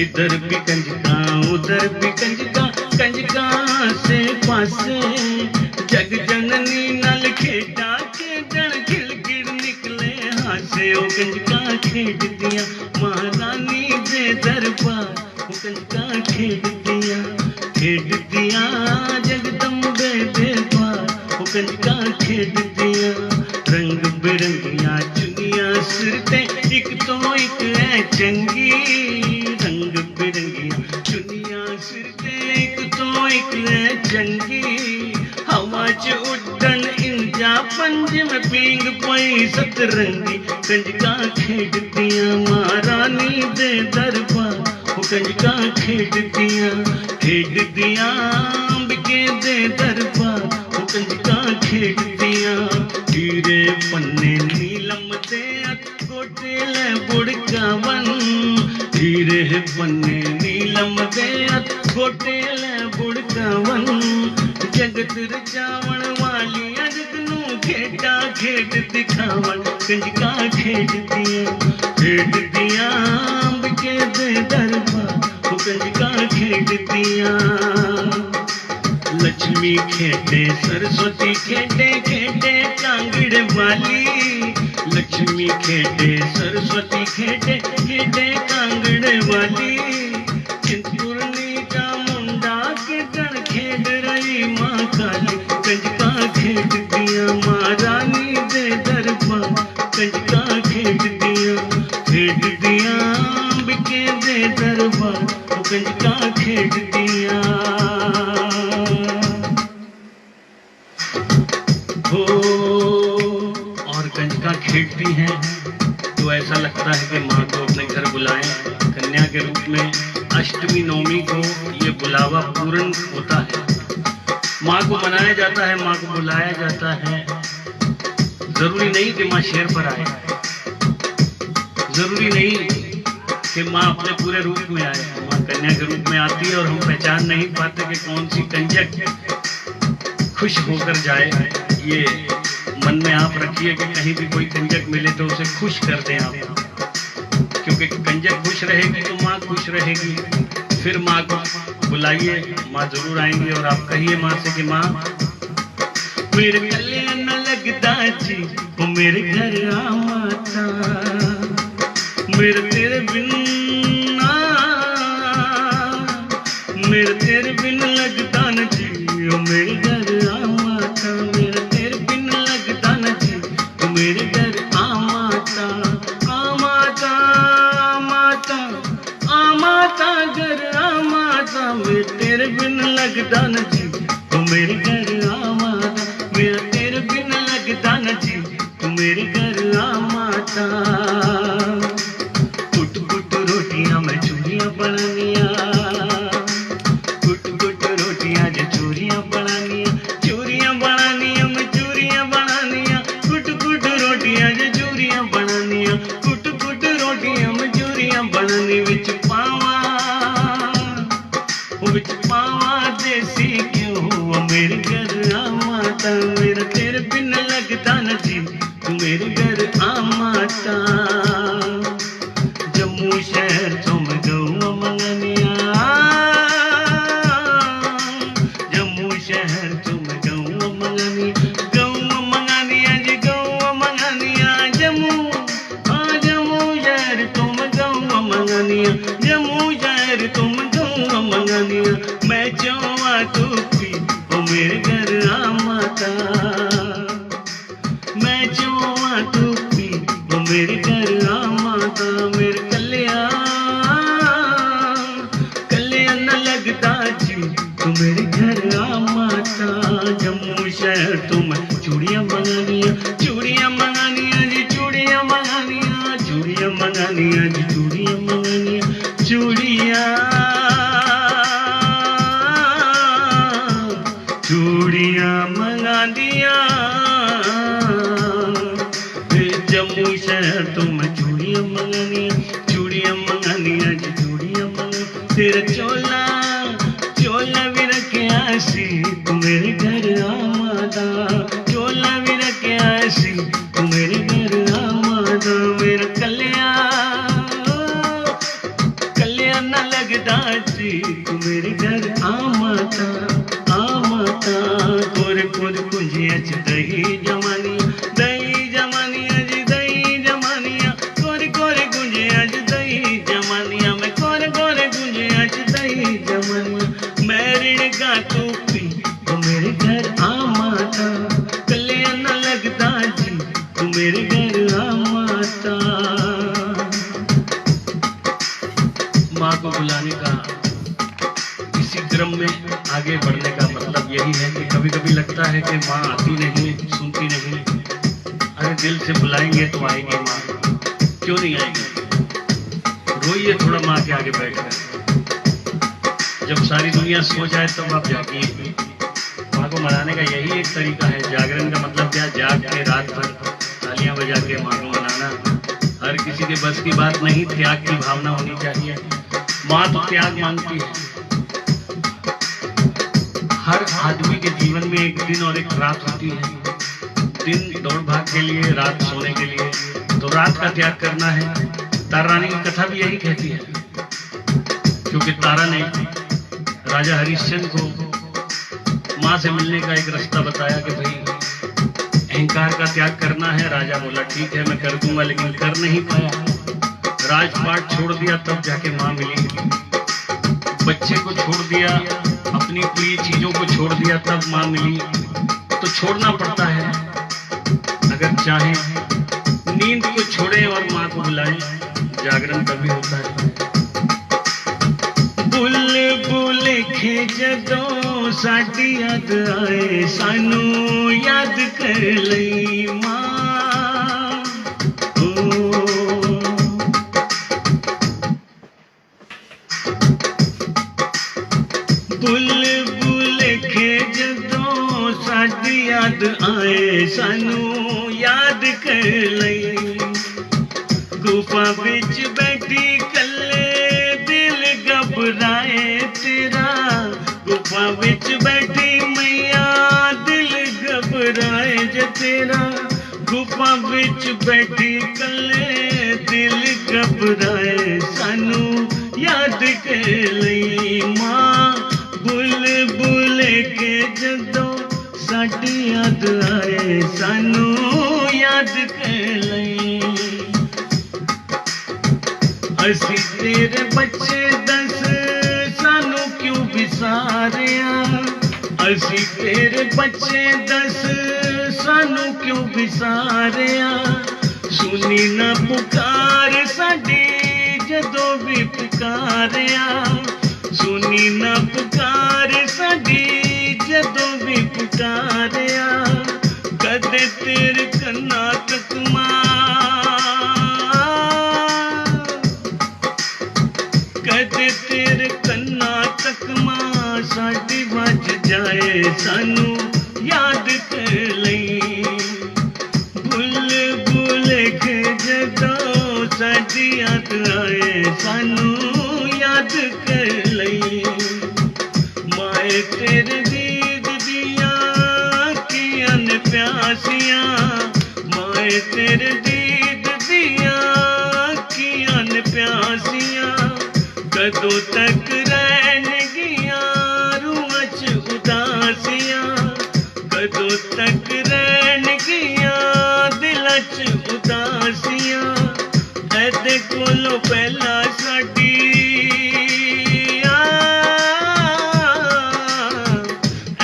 इधर भी कंजका उधर भी कंजका कंजका से पासे जग जननी नल खेड़ा खेडन खिलखिल निकले हासे ओ कंजका खेड़ दिया महारानी दे दरबार वो कंजका खेड़ दिया जगदम्बे दरबार वो कंजका खेड़ दिया रंग बिरंगिया चुनिया सिर ते एक तो एक है चंगी रंग बिरंगिया चुनिया सिर ते एक तो एक है चंगी हवा च उड़न इंजा पंज में पींग पई सतरंगी कंजका खेड़ दिया महारानी दे दरबार वो कंजका खेड़ दिया अंबिके दे दरबार वो कंजका खेड़ दिया हीरे पन्ने नीलम दे गोटे ले बुड़कावन हीरे पन्ने नीलम दे गोटे ले बुड़कावन जगत रचावण वाली जग नू खेड़ा खेड़ दिखावन कंजका खेड़ दिया अंबिके दे दरबार वो कंजका खेड़ दिया लक्ष्मी खेड़े सरस्वती खेड़े खेड़े कांगड़ वाली लक्ष्मी खेटे सरस्वती खेटे खेटे कांगड़े वाली चिंतपूर्णी का मुंडा के गण खेड रही माँ काली कंजका खेड दिया माँ रानी दे दरबार कंजका खेड दिया बिके दे दरबार कंजका खेड दिया हो। और कंजका खेडती हैं तो ऐसा लगता है कि माँ को अपने घर बुलाएं कन्या के रूप में। अष्टमी नवमी को ये बुलावा पूर्ण होता है, माँ को मनाया जाता है, माँ को बुलाया जाता है। जरूरी नहीं कि माँ शेर पर आए, जरूरी नहीं कि माँ अपने पूरे रूप में आए, माँ कन्या के रूप में आती है और हम पहचान नहीं पाते कि कौन सी कंजक खुश होकर जाए। ये मन में आप रखिए कि कहीं भी कोई कंजक मिले तो उसे खुश कर दें आप, क्योंकि कंजक खुश रहेगी तो माँ खुश रहेगी। फिर माँ को बुलाइए, माँ जरूर आएंगी और आप कहिए माँ से कि माँ मेरे गले न लगता जी वो मेरे घर आ माता, मेरे तेरे बिन मेरे तेरे बिन लगता न जी वो मेरे घर आ माता, मेरे तेरे बिन लगता न जी वो मेरे घर आ माता, आ माता आ माता आ माता घर आ माता, मेरे तेरे बिन लगता न जी वो मेरे घर आ माता, मेरे तेरे बिन लगता न जी वो मेरे घर आ माता। कुट कुट रोटियां मैं चूरियां बनानिया, कुट कुट रोटियां जो चूरियां बनानिया, चूरियां बनानिया मैं चूरियां बनानिया, कुट कुट रोटियां जो चूरियां बनानिया, कुट कुट रोटियां मैं चूरियां बनानी विच पावा देसी क्यों मेरे घर आ माता, मेरा तेरे बिन लगता न जी तू मेरे घर आ माता। जम्मू शहर तुम गौ मंगनिया, जम्मू शहर तुम गौ मंगनिया जी गौ मंगनिया, जम्मू शहर तुम गौ मंगनिया, जम्मू शहर तुम गौ मंगनिया, मैं चौवा टूपी ओ मेरे घर आ माता, मैं चौवा टूपी ओ मेरे घर आ माता, मेरे कल्याण न लगता जी तू मेरे घर आ माता। जम्मू शहर तुम चूड़ियां मंगानिया, चूड़ियां मंगानिया जी चूड़ियां मंगानिया, चूड़ियां मंगानिया जी चूड़ियां मंगानिया, चूड़ियां मंगा दिया। जम्मू शहर तुम चूड़ियां मंगानिया, चूड़ियां मंगानिया जी चूड़ियां मंगा, तेरा चोला भी रखिया सी तू मेरे घर आ माता, चोला भी रखिया सी तू मेरे घर आ माता, मेरा कल्याण न लगता जी तू मेरे घर आ माता, आ माता। कोरे कुंजिया च दही जमानिया जी दही जमानिया, कोरे कुंजिया च दही जमानिया, मैं कोरे कुंजिया च दही जमानिया, मैं ऋण का टूपी तो मेरे घर आ माता, कल्याण न लगता जी तू मेरे घर आ माता। माँ को बुलाने का इसी क्रम में आगे बढ़ने का मतलब यही है कि कभी कभी लगता है कि माँ आती नहीं, सुनती नहीं। अरे दिल से बुलाएंगे तो आएगी माँ, क्यों नहीं आएगी? रोइए थोड़ा माँ के आगे बैठकर, जब सारी दुनिया सो जाए तब आप जागिए। माँ को मनाने का यही एक तरीका है। जागरण का मतलब क्या? जाग के रात भर तालियां बजा के माँ को मनाना हर किसी के बस की बात नहीं। त्याग की भावना होनी चाहिए। माँ तो त्याग मांगती है। हर आदमी के जीवन में एक दिन और एक रात होती है। दिन दौड़ भाग के लिए, रात सोने के लिए, तो रात का त्याग करना है। तारा रानी की कथा भी यही कहती है, क्योंकि तारा ने राजा हरिश्चंद्र को माँ से मिलने का एक रास्ता बताया कि भाई अहंकार का त्याग करना है। राजा बोला ठीक है मैं कर दूंगा, लेकिन कर नहीं पाया। राजपाट छोड़ दिया तब जाके माँ मिली। बच्चे को छोड़ दिया, अपनी प्रिय चीजों को छोड़ दिया तब माँ मिली। तो छोड़ना पड़ता है अगर चाहे। नींद को छोड़े और माँ को बुलाए, जागरण तभी होता है। बुलबुल खे जदों साडी याद आए, सानू याद कर लई मां। बुलबुल खे जदों साडी याद आए, सानू याद कर लई। गुफा बिच बैठी कल्ले दिल घबराए तेरा, गुफा बिच बैठी मैया दिल घबराए जे तेरा। गुफा बिच बैठी कल्ले दिल घबराए, सानू याद कर लई मां। बुलबुल के जदों साडी याद आए, सानू याद कर लई। असी तेरे बच्चे दस सानू क्यों विसारिया, असी तेरे बच्चे दस सानू क्यों विसारिया। सुनी ना पुकार साडी जदों भी पुकारिया, सुनी ना पुकार साडी जदों भी पुकारिया। कदे तेरे कन्ना तक कदे तेरे कन्ना तक मां साडी बज जाए, सानू याद कर लई। बुलबुल के जदों साडी याद आए, सानू याद कर लई। माए तेरे दीद दिया अखियां ने प्यासियां, माए तेरे दीद दिया अखियां ने प्यासियां। कदों तक रहनगियां रूहां च उदासियां, कदों तक रहनगियां दिलां च उदासियां। ऐदे कोलों पहला साडी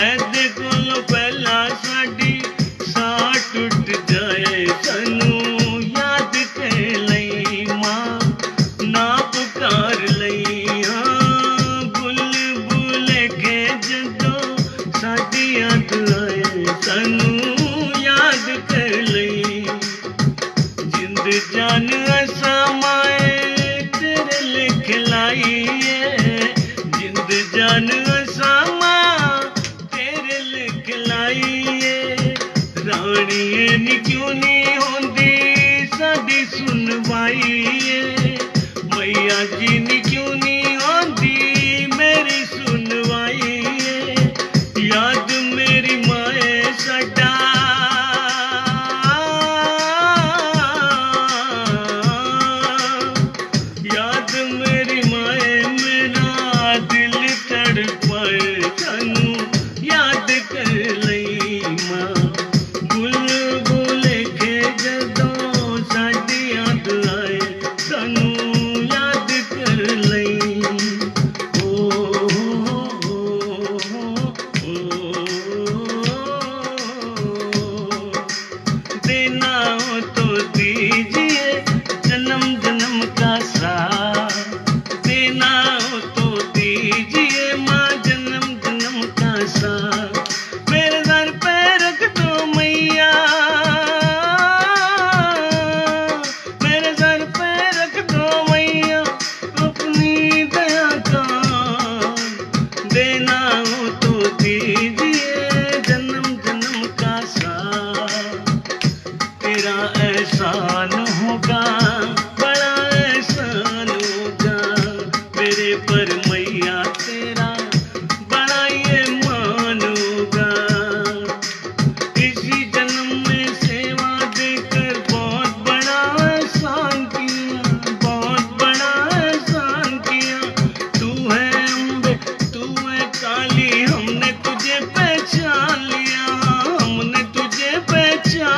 ऐदे कोलों पहला साडी साह टुट जाए, सानू याद कर लई मां। ना पुकार लई हाँ बुलबुल के जदों साडी याद आए, सानू याद कर लई। जिंद जान असा माए तेरे लिख लाई है, जिंद जान असा मां तेरे लिख लाई है। राणीए नी क्यों नहीं होंदी साडी सुनवाई है, मैया जी नी क्यों नहीं आंदी मेरी सुनवाई है। याद मेरी माए साडा, याद मेरी माए मेरा दिल तड़पाए, सानू याद कर लई मां। बुलबुल के जदों साडी याद आए, सानू याद कर लई। देना हो तो दीजिए जन्म जन्म का साथ, देना हो तो दीजिए माँ जन्म जन्म का साथ। मेरे दर पे रख दो मैया, मेरे दर पे रख दो मैया अपनी दया का। देना हो तो दीजिए जन्म जन्म का साथ। तेरा एहसान होगा बड़ा एहसान होगा मेरे पर मैया, तेरा बड़ा ये मान होगा। इसी जन्म में सेवा देकर बहुत बड़ा एहसान किया, बहुत बड़ा एहसान किया। तू है अम्बे तू है काली, हमने तुझे पहचान लिया, हमने तुझे पहचान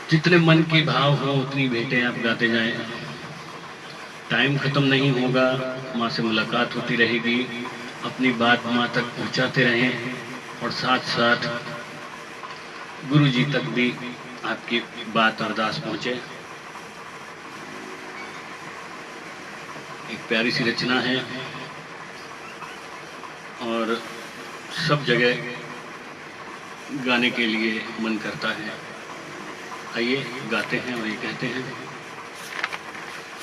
जितने मन के भाव हो उतनी भेंटें आप गाते जाएं। टाइम खत्म नहीं होगा, माँ से मुलाकात होती रहेगी। अपनी बात माँ तक पहुँचाते रहें और साथ साथ गुरु जी तक भी आपकी बात अरदास पहुँचे। एक प्यारी सी रचना है और सब जगह गाने के लिए मन करता है। आइए गाते हैं और ये कहते हैं।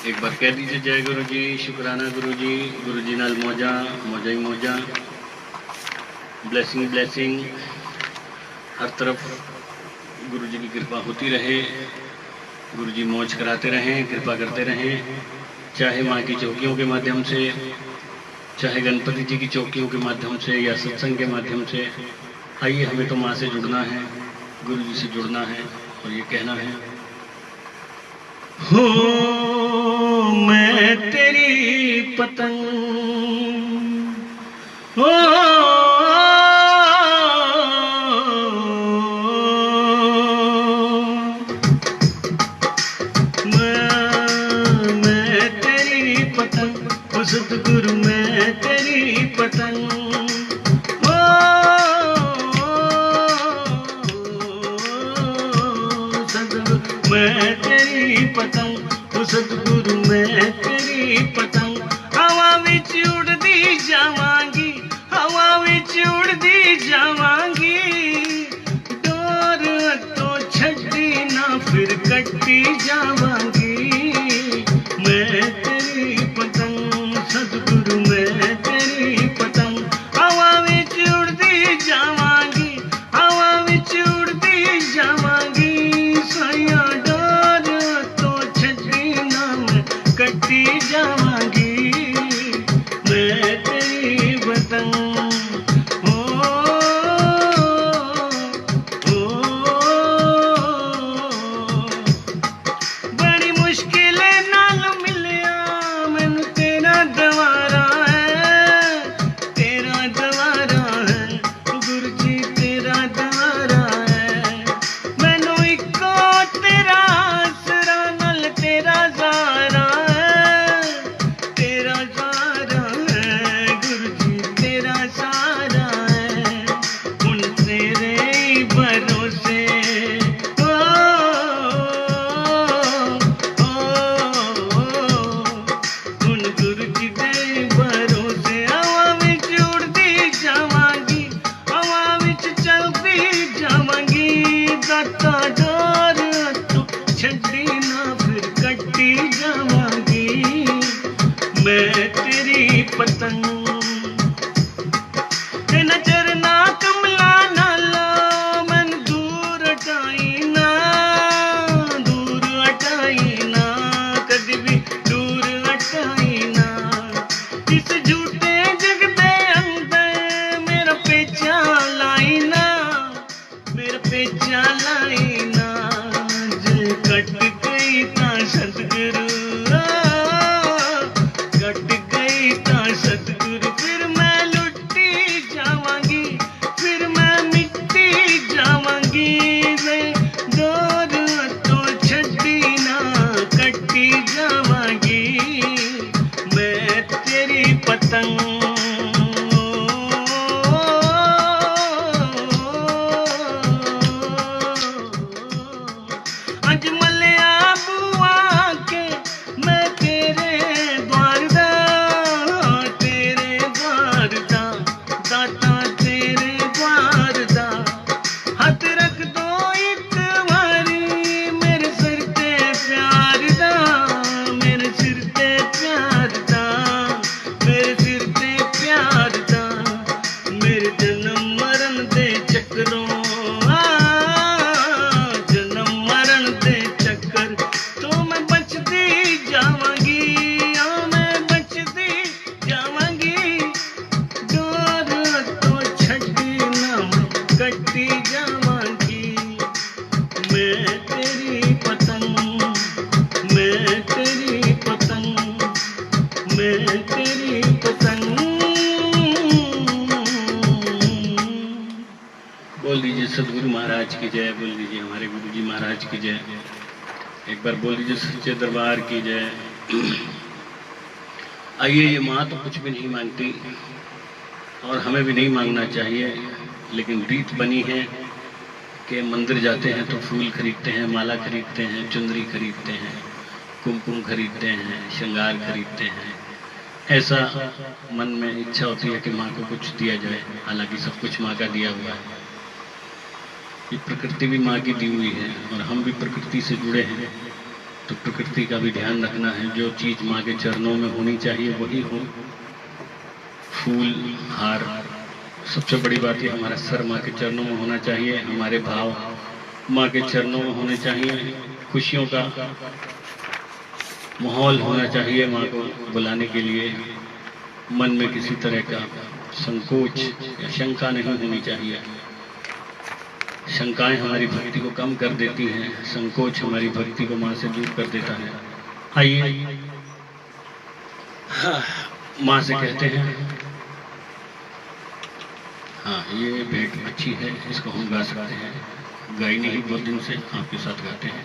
एक बार कह दीजिए जय गुरु जी, शुक्राना गुरु जी नाल मौजा मौजा ही मौजा। ब्लेसिंग ब्लेसिंग, हर तरफ गुरु जी की कृपा होती रहे। गुरु जी मौज कराते रहें, कृपा करते रहें, चाहे माँ की चौकियों के माध्यम से, चाहे गणपति जी की चौकियों के माध्यम से या सत्संग के माध्यम से। आइए, हमें तो माँ से जुड़ना है, गुरु जी से जुड़ना है और ये कहना है, हो मैं तेरी पतंग, हो मैं तेरी पतंग, हो सतगुरु मैं तेरी पतंग। मैं तेरी पतंग, ओ सतगुरु मैं तेरी पतंग। हवा विच उड़दी जावांगी, हवा विच उड़दी जावांगी। डोर तो छड्डी ना फिर कट्टी जावांगी। मैं तेरी पतंग, सतगुरु मैं तेरी पतंग। हवा विच उड़दी जावांगी, हवा विच उड़दी जावांगी। कट्टी जावांगी, मैं तेरी पतंग। बड़ी मुश्किल नाल मिलिया मैनू तेरा दवारा है, तेरा दवारा है गुरु जी, तेरा दवारा है। मैनू इको तेरा आसरा नाल तेरा ज़ारा, छड्डी ना फिर कट्टी जावांगी। मैं तेरी पतंग, नजर ना कमला नालो मन दूर हटाई ना, दूर हटाई ना, कदी भी दूर हटाई ना। इस झूठे जग दे अंदर मेरा पेचा लाई ना, मेरा पेचा लाई ना। कट गई ता सतगुरु, कट गई ता सतगुरु। फिर मैं लुटी जावांगी, फिर मैं मिट्टी जावांगी। मैं दूर तो छड्डी ना कट्टी जावांगी। मैं तेरी पतंग, सदगुरु महाराज की जय बोल दीजिए, हमारे गुरु जी महाराज की जय। एक बार बोल दीजिए सच्चे दरबार की जय। आइए, ये माँ तो कुछ भी नहीं मांगती और हमें भी नहीं मांगना चाहिए, लेकिन रीत बनी है कि मंदिर जाते हैं तो फूल खरीदते हैं, माला खरीदते हैं, चुंदरी खरीदते हैं, कुमकुम खरीदते हैं, श्रृंगार खरीदते हैं। ऐसा मन में इच्छा होती है कि माँ को कुछ दिया जाए, हालांकि सब कुछ माँ का दिया हुआ है। ये प्रकृति भी माँ की दी हुई है और हम भी प्रकृति से जुड़े हैं, तो प्रकृति का भी ध्यान रखना है। जो चीज़ माँ के चरणों में होनी चाहिए वही हो। फूल, हार, सबसे बड़ी बात है हमारा सर माँ के चरणों में होना चाहिए, हमारे भाव माँ के चरणों में होने चाहिए, खुशियों का माहौल होना चाहिए। माँ को बुलाने के लिए मन में किसी तरह का संकोच या शंका नहीं होनी चाहिए। शंकाएं हमारी भक्ति को कम कर देती हैं, संकोच हमारी भक्ति को माँ से दूर कर देता है। आइए, माँ से कहते हैं, हाँ ये भेंट अच्छी है, इसको हम गा सकते हैं। गाई नहीं बहुत दिन से आपके साथ गाते हैं।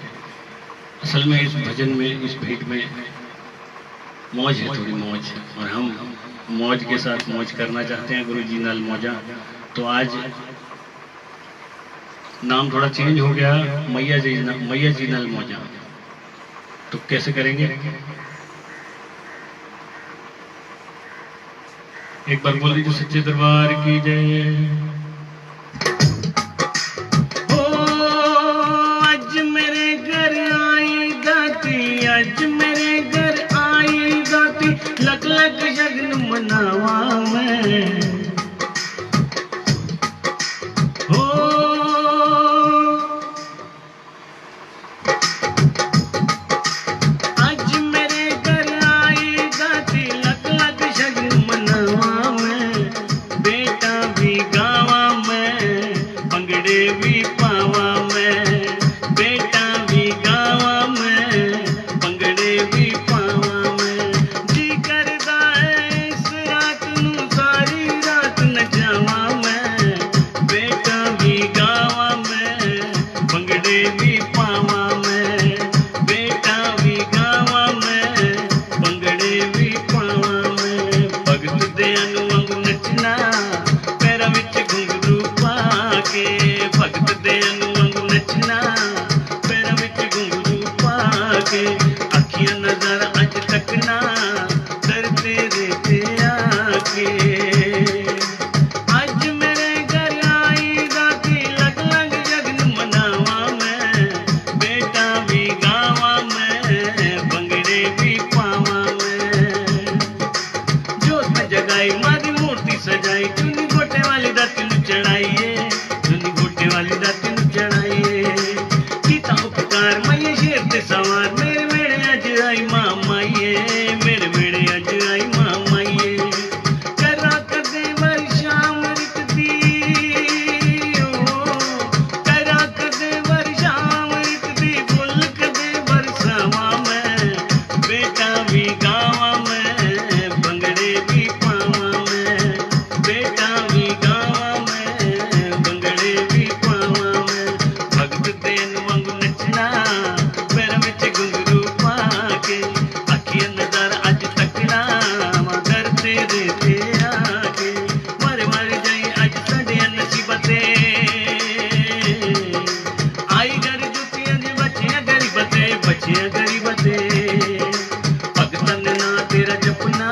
असल में इस भजन में, इस भेंट में मौज है, थोड़ी मौज, और हम मौज के साथ मौज करना चाहते हैं। गुरु जी नाल मौजा, तो आज नाम थोड़ा चेंज हो गया, मैया जी नाल मौजा। तो कैसे करेंगे? एक बार बोल दीजिए सच्चे दरबार की जय। आज मेरे घर आई दाती, लग लग जगन मनावा मैं। हो आज मेरे घर आई दाती, लग लग जगन मनावा मैं। बेटा भी गावा मैं, पंगड़े भी पावा मैं। बेटा भी गावा मैं, पंगड़े भी पावा मैं। जी करदा है इस रात नू सारी रात नचावा मैं। बेटा भी गावा मैं, पंगड़े भी पावा मैं। बेटा भी गावा मैं, पंगड़े भी पावा मैं। भगत दे अनुवंग नचना, पैरां विच घुंघरू पा के। भगत दे अनुवंग नचना, पैरां विच घुंघरू पा के। अखियां नजर अज तक ना, दर तेरे ते आके। आज मेरे घर आई दाती, लग लग जगन मनावा मैं। बेटा भी गावा मैं, पंगड़े भी पावा मैं। जोत में जगाई मारी मूर्ति सजाई, चुनी गोटे वाली दाती नू चढ़ाइए, चुनी गोटे वाली दाती नू चढ़ाइए। कीता उपकार मैया शेर ते सवार, मेरे मेरे अज आई मां माइये। मेरे मेरे अज आई मां माइये। करा कदे वर्षा अमृत दी, करा कदे वर्षा अमृत दी, फुल कदे बरसावा मैं। बेटा भी गावा मैं, पंगड़े भी पावा मैं। बेटा भी गावा मैं, पंगड़े भी पावा मैं। भगत देन वांगू नचना, पैरां विच घुंघरू पा के। अखियां नजर अज तक ना, मगर तेरे ते आके। मारे मारे जाई अज साडियां नसीबां ते, आई घर जुतियां दी बच्चियां गरीबां ते, बच्चियां गरीबां ते। भगतां दे नां तेरा जपना,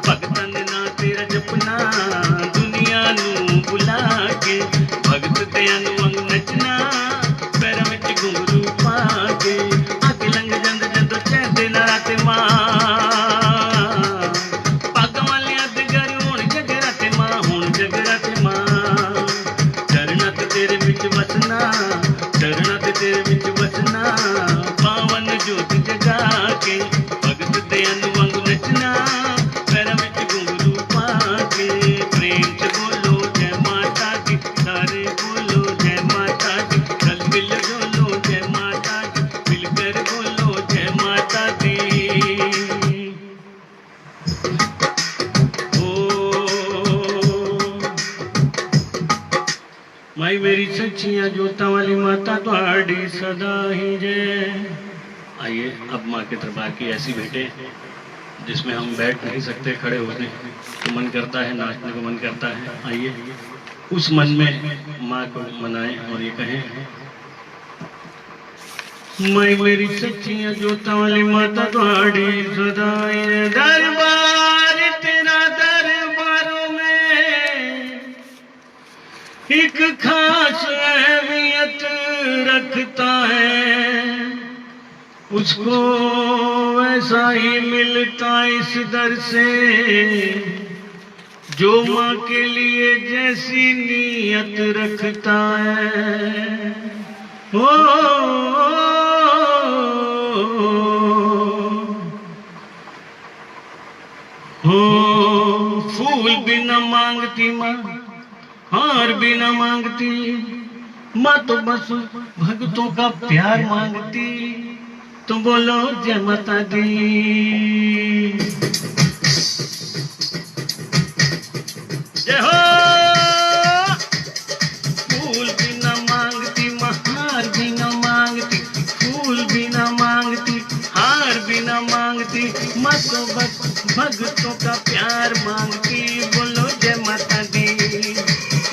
भगतां दे नां तेरा जपना, दुनिया नू बुला के। भगत दे अनुवंग नचना, पैरां विच घुंघरू पा के। अग लंघ जांदे जदों चढ़दे नराते मां, पग वालियां दे घर हुण जगराते मां, हुण जगराते मां। चरणां ते तेरे विच वसना, चरणां ते तेरे विच वसना, पावन जोत जगा के। भगत दे अनुवंग नचना, पैरां विच घुंघरू पा के। प्रेम से बोलो जय माता दी, सारे बोलो जय माता दी। कल मिल बोलो जय माता दी, मिलकर बोलो जय माता दी। ओ माई मेरी सच्ची सच्चिया जोता वाली माता तुम्हारी सदा ही जय। आइए अब माँ के दरबार की ऐसी भेंटें जिसमें हम बैठ नहीं सकते, खड़े होने तो मन करता है, नाचने को मन करता है। आइए उस मन में माँ को मनाएं और ये कहें, मैं मेरी सच्चिया जोता वाली माता तुम्हारी सदा ही जय। दरबार तेरा दरबारों में एक खास अहमियत रखता है, उसको वैसा ही मिलता इस दर से जो माँ के लिए जैसी नीयत रखता है। हो फूल भी न मांगती माँ, हार भी न मांगती माँ, तो बस भक्तों का प्यार मांगती। तो बोलो जय माता दी। जय हो। फूल भी न मांगती माँ, हार भी न मांगती, फूल भी न मांगती, हार भी न मांगती माँ, तो बस भक्तों का प्यार मांगती। बोलो जय माता दी,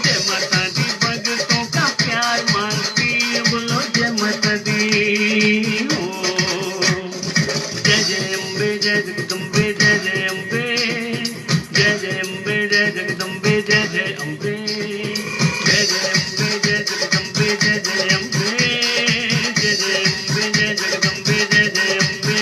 जय माता दी, भक्तों का प्यार मांगती। बोलो जय माता दी। जय जय अम्बे जय जगदम्बे जय जय अम्बे, जय जय अम्बे जय जगदम्बे जय जय अम्बे, जय जय अम्बे जय जगदम्बे जय जय अम्बे, जय जय अम्बे जय जगदम्बे जय जय अम्बे।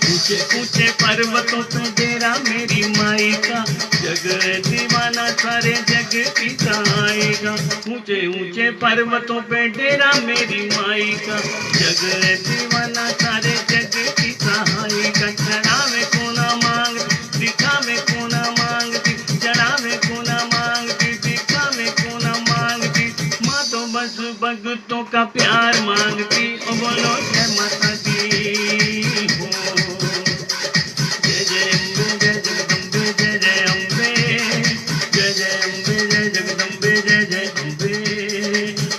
ऊंचे ऊंचे पर्वतों पे डेरा मेरी माई का, जग दीवाना सारे जग की आएगा। ऊंचे ऊंचे पर्वतों पे डेरा मेरी माई का, जग दीवाना सारे जग की आएगा। चढ़ावे को ना मांगती, दिखावे को ना मांगती, चढ़ावे को ना मांगती, दिखावे को ना मांगती माँ, तो बस भक्तों का प्यार मांगती। ओ बोलो जय माता दी। हो जय जय अम्बे जय जगदम्बे जय जय अम्बे, जय जय अम्बे जय जगदम्बे जय जय अम्बे।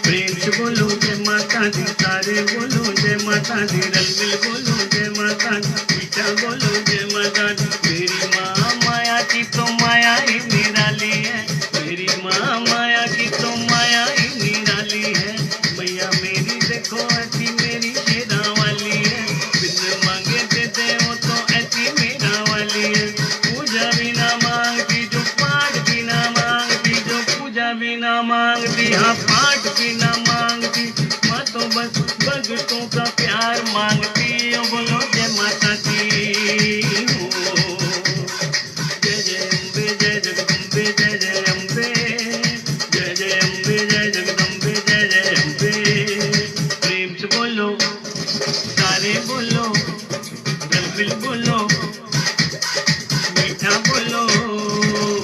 प्रेम से बोलो जय माता दी, सारे बोलो जय माता दी, रलमिल बोलो जय माता दी, मीठा बोलो जय माता दी। मेरी माँ माया की तो माया ही निराली है, मेरी माँ माया की तो माया ही निराली है। मैया मेरी देखो ऐसी मेरी शेरा वाली है, बिन मांगे देते हो तो ऐसी मेरा वाली है। पूजा भी ना मांगती जो, पाठ भी ना मांगती जो, पूजा भी ना मांगती, हाँ पाठ भी ना मांगती माँ, तो बस भक्तों का प्यार मांगती। बोलो जय माता दी। हो जय जय अम्बे जय जगदम्बे जय जय अम्बे, जय जय अम्बे जय जगदम्बे जय जय अम्बे। प्रेम से बोलो सारे बोलो, रलमिल बोलो, मीठा बोलो।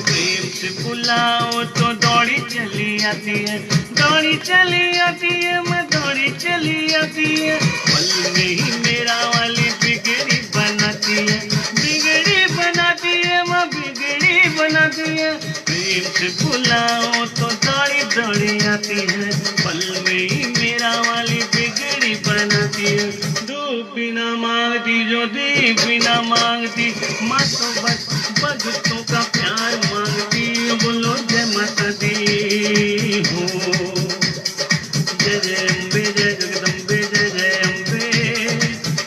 प्रेम से बुलाओ तो दौड़ी चली आती है, दौड़ी चली आती है, मैं दौड़ी चली आती है। पल में ही मेरा वाली बिगड़ी बनाती है, बिगड़ी बनाती है माँ, बिगड़ी बनाती है। प्रेम से बुलाओ तो दौड़ी दौड़ी आती है, पल में ही मेरा वाली बिगड़ी बनाती है। धूप बिना मांगती जो, दीप बिना मांगती माँ, तो बस भक्तों का प्यार मांगती। बोलो जय माता दी। हो जय जय अम्बे जय जगदम्बे जय जय अम्बे,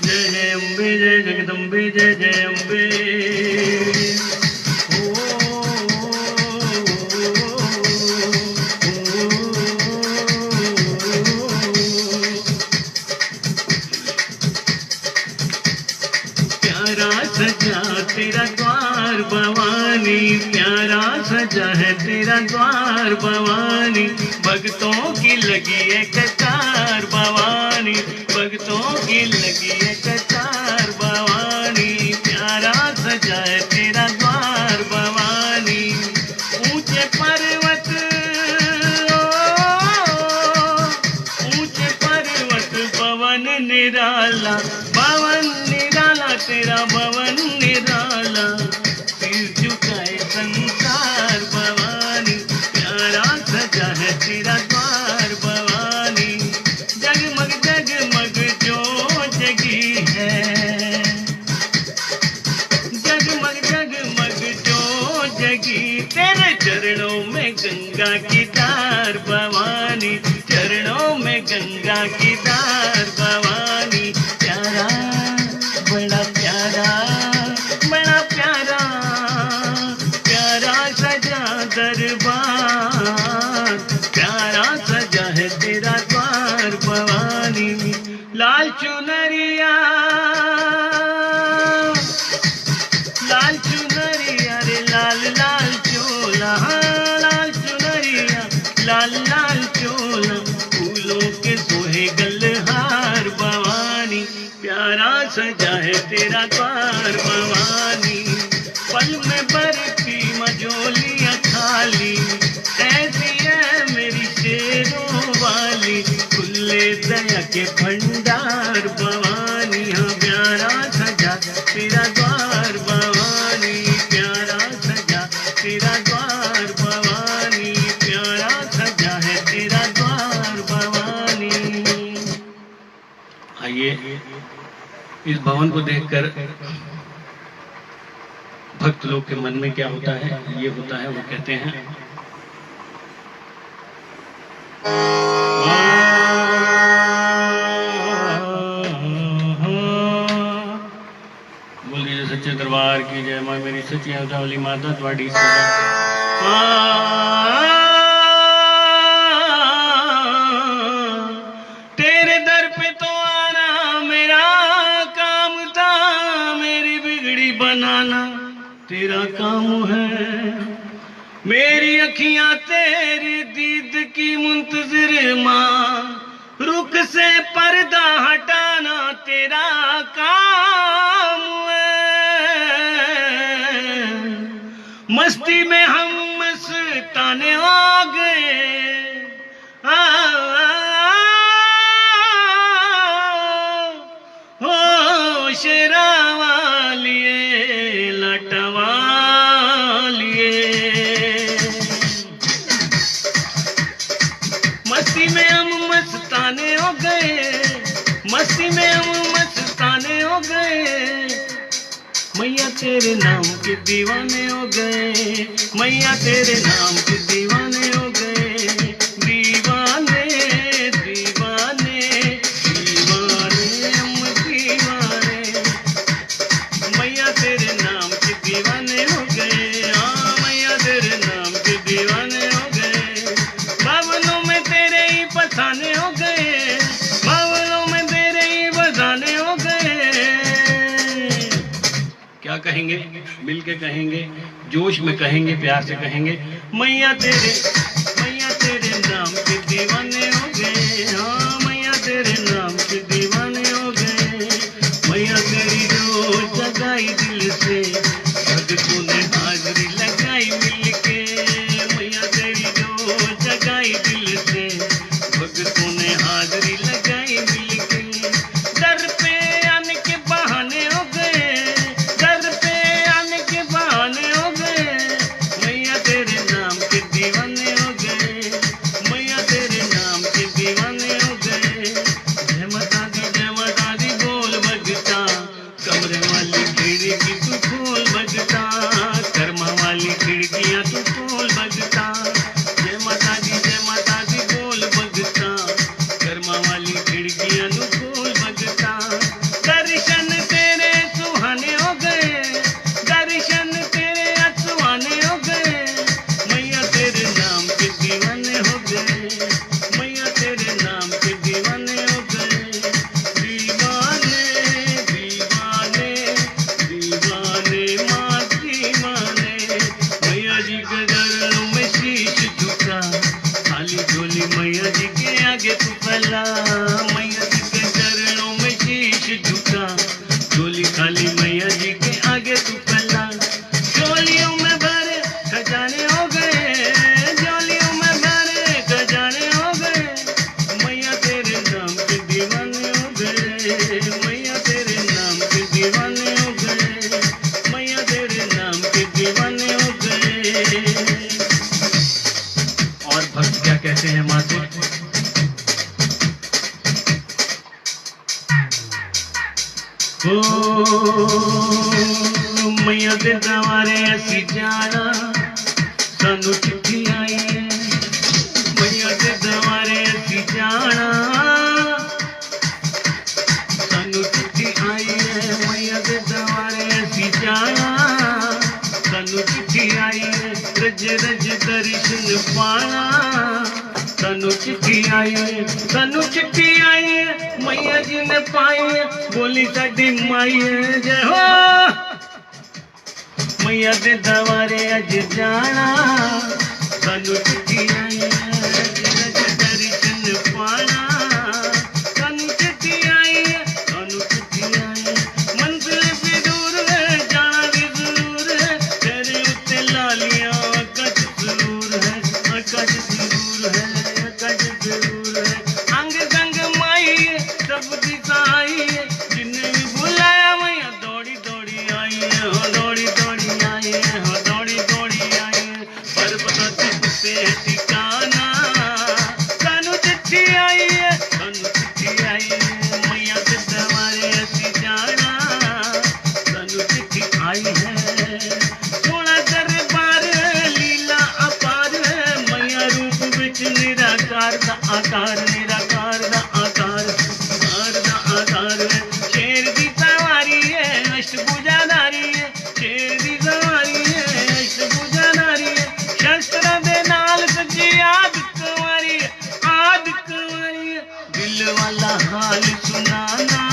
जय जय अम्बे जय जगदम्बे जय जय अम्बे। प्यारा सजा तेरा द्वार भवानी, प्यारा सजा है तेरा द्वार भवानी। भक्तों की लगी है कतार भवानी, भक्तों की लगी है कतार भवानी। प्यारा सजा है तेरा द्वार भवानी। ऊंचे पर्वत, ऊंचे पर्वत पवन निराला, पवन निराला तेरा भवन निराला। सिर झुकाए संसार भवानी, प्यारा सजा है तेरा द्वार। गंगा की धार भवानी, चरणों में गंगा की धार भवानी। प्यारा बड़ा प्यारा, बड़ा प्यारा, प्यारा सजा दरबार, प्यारा सजा है तेरा द्वार भवानी। लाल चुनरिया, लाल चुनरिया रे लाल लाल चोला, लाल चुनरिया लाल लाल चोला, फूलों के सोहे गलहार भवानी। प्यारा सजा है तेरा द्वार भवानी। पल में बरती मझोलियाँ खाली, ऐसी है मेरी शेरों वाली, खुले दया के भंडार भवानी। हाँ प्यारा सजा तेरा द्वार भवानी, प्यारा सजा तेरा द्वार भवानी, प्यारा सजा है तेरा द्वार भवानी। आइए इस भवन को देखकर भक्त लोग के मन में क्या होता है, ये होता है, वो कहते हैं बोलिए सच्चे दरबार की जय। मां मेरी सच्ची वाली माता थोड़ी तेरे दर पे तो आना मेरा काम था, मेरी बिगड़ी बनाना तेरा काम है। मेरी अखियां तेरी दीद की मुंतजिर मां, रुख से पर्दा हटाना तेरा काम है। मस्ती में हम मस्ताने हो गए, हो शेरा वालिए लटवा मस्ती में हम मस्ताने हो गए, मस्ती में हम मस्ताने हो गए। मैया तेरे नाम के दीवाने हो गए, मैया तेरे नाम के दीवाने हो गए। दीवाने दीवाने दीवाने हम दीवाने, मैया तेरे नाम के दीवाने हो गए। हाँ मैया तेरे नाम के दीवाने हो गए। बावलों में तेरे ही पठाने हो गए, बावलों में तेरे ही बजाने हो गए। क्या कहेंगे, मिल के कहेंगे, जोश में कहेंगे, प्यार से कहेंगे, मैया तेरे नाम के दीवाने हो गए। हाँ मैया तेरे नाम के दीवाने हो गए। मैया तेरी जो जगाई दिल से, भक्तों ने हाजरी लगाई मिलके। मैया तेरी जो जगाई दिल से, भक्तों ने हाजरी लगाई मिलके। दर पे आने के बहाने हो गए, दर पे आने के बहाने हो गए। मैया तेरे नाम के दीवाने हो गए, मैया तेरे नाम के दीवाने हो गए। जय माता दी बोल भगता, कमरे वाली खिड़की तू खोल भगता, कर्मा वाली खिड़कियां तू खोल भगता। जय माता दी बोल भगता, कर्मा वाली खिड़कियां तू खोल भगता। दर्शन तेरे सुहाने हो गए, दर्शन तेरे सुहाने हो गए। मैया तेरे नाम के दीवाने हो गए, मैया तेरे नाम के दीवाने हो गए। दीवाने दीवाने दीवाने माँ दीवाने, मैया जी के चरणों में शीश झुका, खाली झोली मैया जी के आगे तू फैला। मैया जी के चरणों में शीश झुका, झोली खाली मैया जी के आगे तू फैला। झोलियों में भरे खजाने हो गए, झोलियों में भरे खजाने हो गए। मैया तेरे नाम के दीवाने हो गए, मैया तेरे नाम के दीवाने हो गए, मैया तेरे नाम के दीवाने हो गए। और भक्त क्या कहते हैं माँ से, मैया दे दवारे असी जाना, सानू चिट्ठी आई है सानू चिट्ठी आई मैया जी ने पाई बोली साडी माई जय हो मैया दे दवारे अज जाना सानू चिट्ठी आई दर्शन पाना सानू चिट्ठी आई मंजिल भी दूर है जाना भी जरूर है तेरे उत्ते लालियां अकज जरूर है अकज जरूर है अकज जरूर है अंग संग माई सब दी साई जिन्ने भी बुलाया मैया दौड़ी दौड़ी आई है हो दौड़ी दौड़ी आई है हो दौड़ी दौड़ी आई है पर पता तुझसे ठिकाना सानू चिट्ठी आई है सानू चिट्ठी आई है मैया से दवारे असी जाना सानू चिट्ठी आई है सोना दरबार लीला अपार मैया रूप विच निराकार दा आकार निराकार दा आकार दा आकार शेर दी सवारी है अष्टभुजाधारी है शेर दी सवारी है अष्टभुजाधारी है शस्त्र दे नाल सजी आद कुंवारी है दिल वाला हाल सुनाना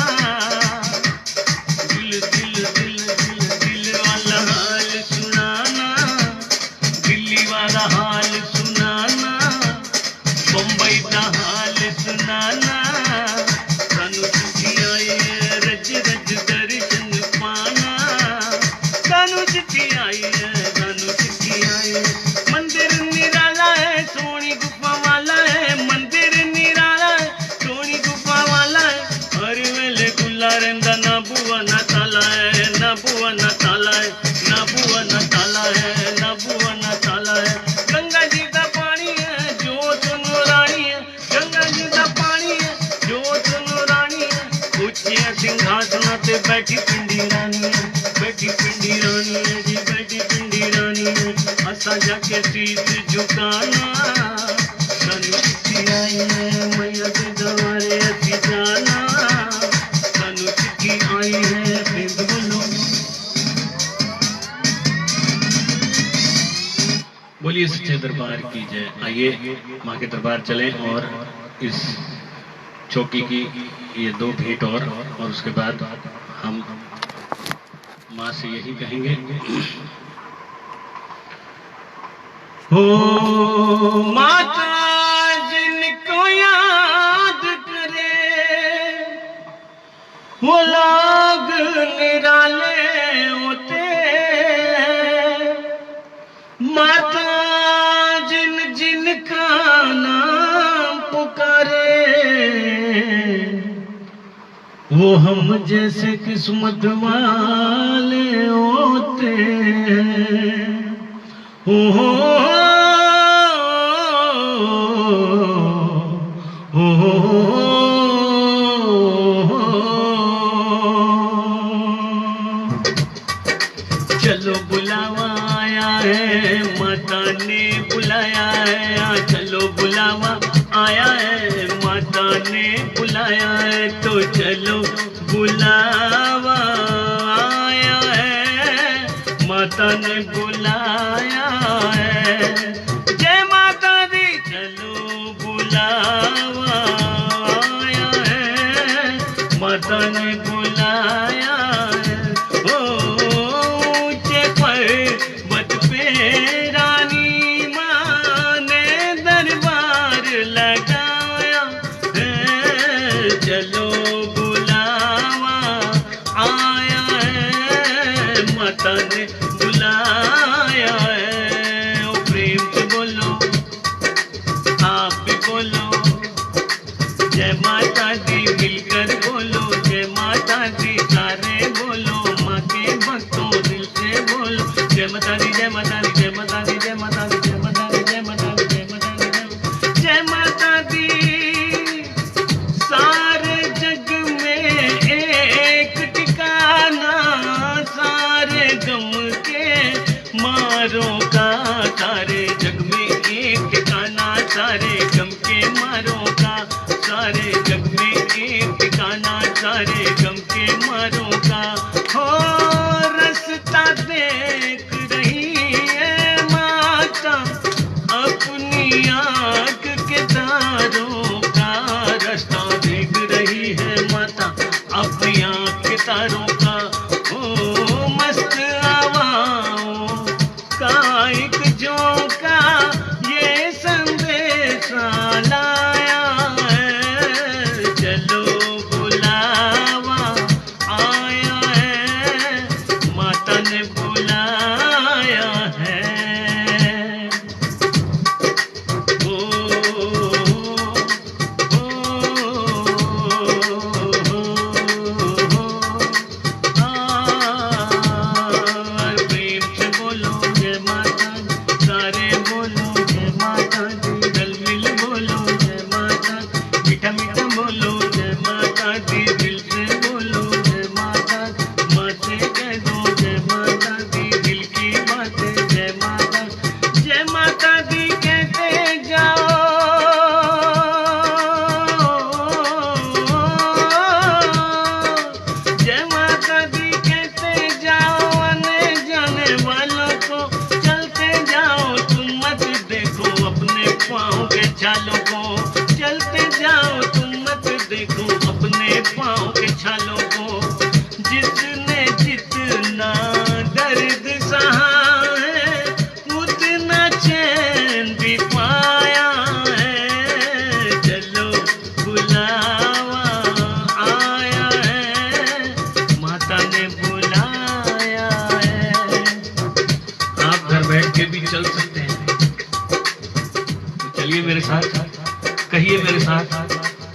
दिल दिल दिल दिल दिल वाला हाल सुनाना दिल्ली वाला हाल सुनाना बम्बई का हाल सुनाना सानू चिट्ठी आई है रज रज दर्शन पाना सानू चिट्ठी आई है सानू चिट्ठी आई है मंदिर निराला है सोनी गुफा वाला है मंदिर निराला है सोनी गुफा वाला है हर वेले खुला रहंदा ना बुआ ना ताला है ना बुआ ना ताला है ना बुआ ना ताला है ना बुआ ना ताला है गंगा जी का पानी है जोत नूरानी है गंगा जी का पानी है जोत नूरानी है ऊंचे सिंहासना ते बैठी पिंडी रानी है बैठी पिंडी रानी है जी बैठी पिंडी रानी है असा जाके शीश झुकाना सानू चिट्ठी आई है मैया के दवारे असी जाना सानू चिट्ठी आई है प्रेम बोलो बोलिए सच्चे दरबार की जय। आइए माँ के दरबार चलें और इस चौकी की ये दो भेंट और उसके बाद हम माँ से यही कहेंगे हो माता जिनको याद करे वो लोग निराले होते माता जिन जिन का नाम पुकारे वो हम जैसे किस्मत वाले होते हो चलो बुलावा आया है माता ने बुलाया है चलो बुलावा आया है माता ने बुलाया है तो चलो बुलावा आया है माता ने बुलाया है जय माता दी चलो बुलावा आया है माता ने बुलाया है ओ ऊंचे पर्वत पे रानी माँ ने दरबार लगाया है चलो बुलावा आया है माता ने बुलाया है ओ प्रेम से बोलो आप भी बोलो जय माता दी मिलकर बोलो जय माता दी सारे बोलो माँ के भक्तों दिल से बोलो जय माता दी जय माता दी जय माता दी जय माता दी जय माता दी जय माता दी जय माता दी जय माता दी सारे जग में एक ठिकाना सारे गम के मारों का सारे जग में एक ठिकाना सारे गम के मारों का सारे जग में एक ठिकाना सारे गम के मारों का हो रास्ता देख रही है माता अपनी आंख के तारों का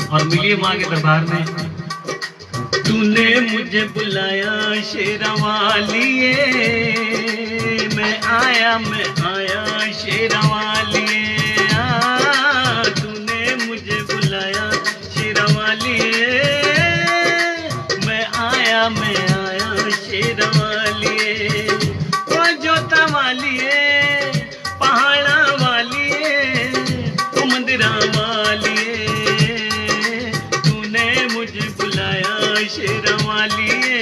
और मिलिए माँ के दरबार में। तूने मुझे बुलाया शेरवालिए, मैं आया शेरवालिए। तूने मुझे बुलाया शेरवालिए, मैं आया शेरवालिए। वो जोता वालिए, पहाड़ा वालिए, वो मंदिरा वालिए, तूने मुझे बुलाया शेरवालिए,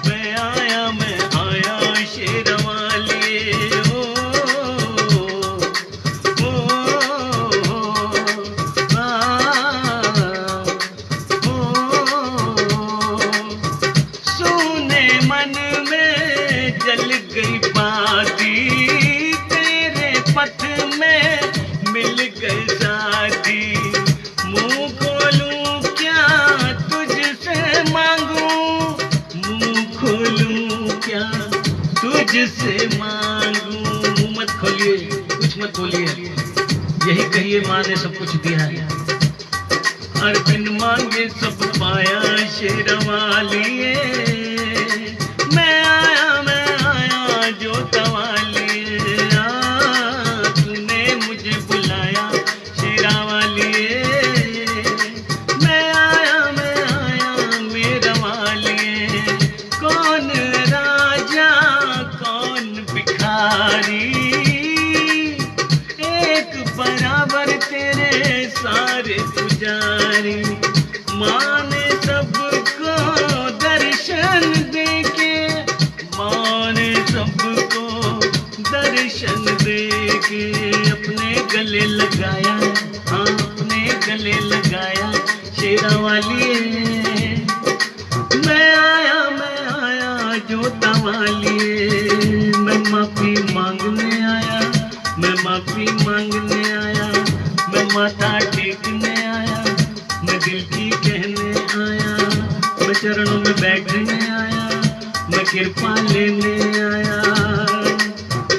मैं आया शेरवालिए। सोने मन में जल गई बाती, तेरे पथ में मिल गई शादी। मुंह खोलूं क्या तुझसे मांगूं, मुंह खोलूं क्या तुझसे मांगूं। मुंह मत खोलिए, कुछ मत बोलिए, यही कहिए माँ ने सब कुछ दिया है। हर बिन मांगे सब पाया शेरवालिए, मैं आया जोता वालिए। तूने मुझे बुलाया शेरवालिए, मैं आया मेरा वालिए। कौन राजा कौन भिखारी, एक बराबर तेरे सारे पुजारी। माँ ने सबको दर्शन देके, माँ ने सबको दर्शन देके अपने गले लगाया, हाँ अपने गले लगाया शेरवालिए। मैं आया जोता वालिए, मैं माफी मांगने आया, मैं माफी मांगने आया, मैं माथा टेकने आया, मैं दिल की कहने आया, मैं चरणों में बैठने आया, मैं कृपा लेने आया।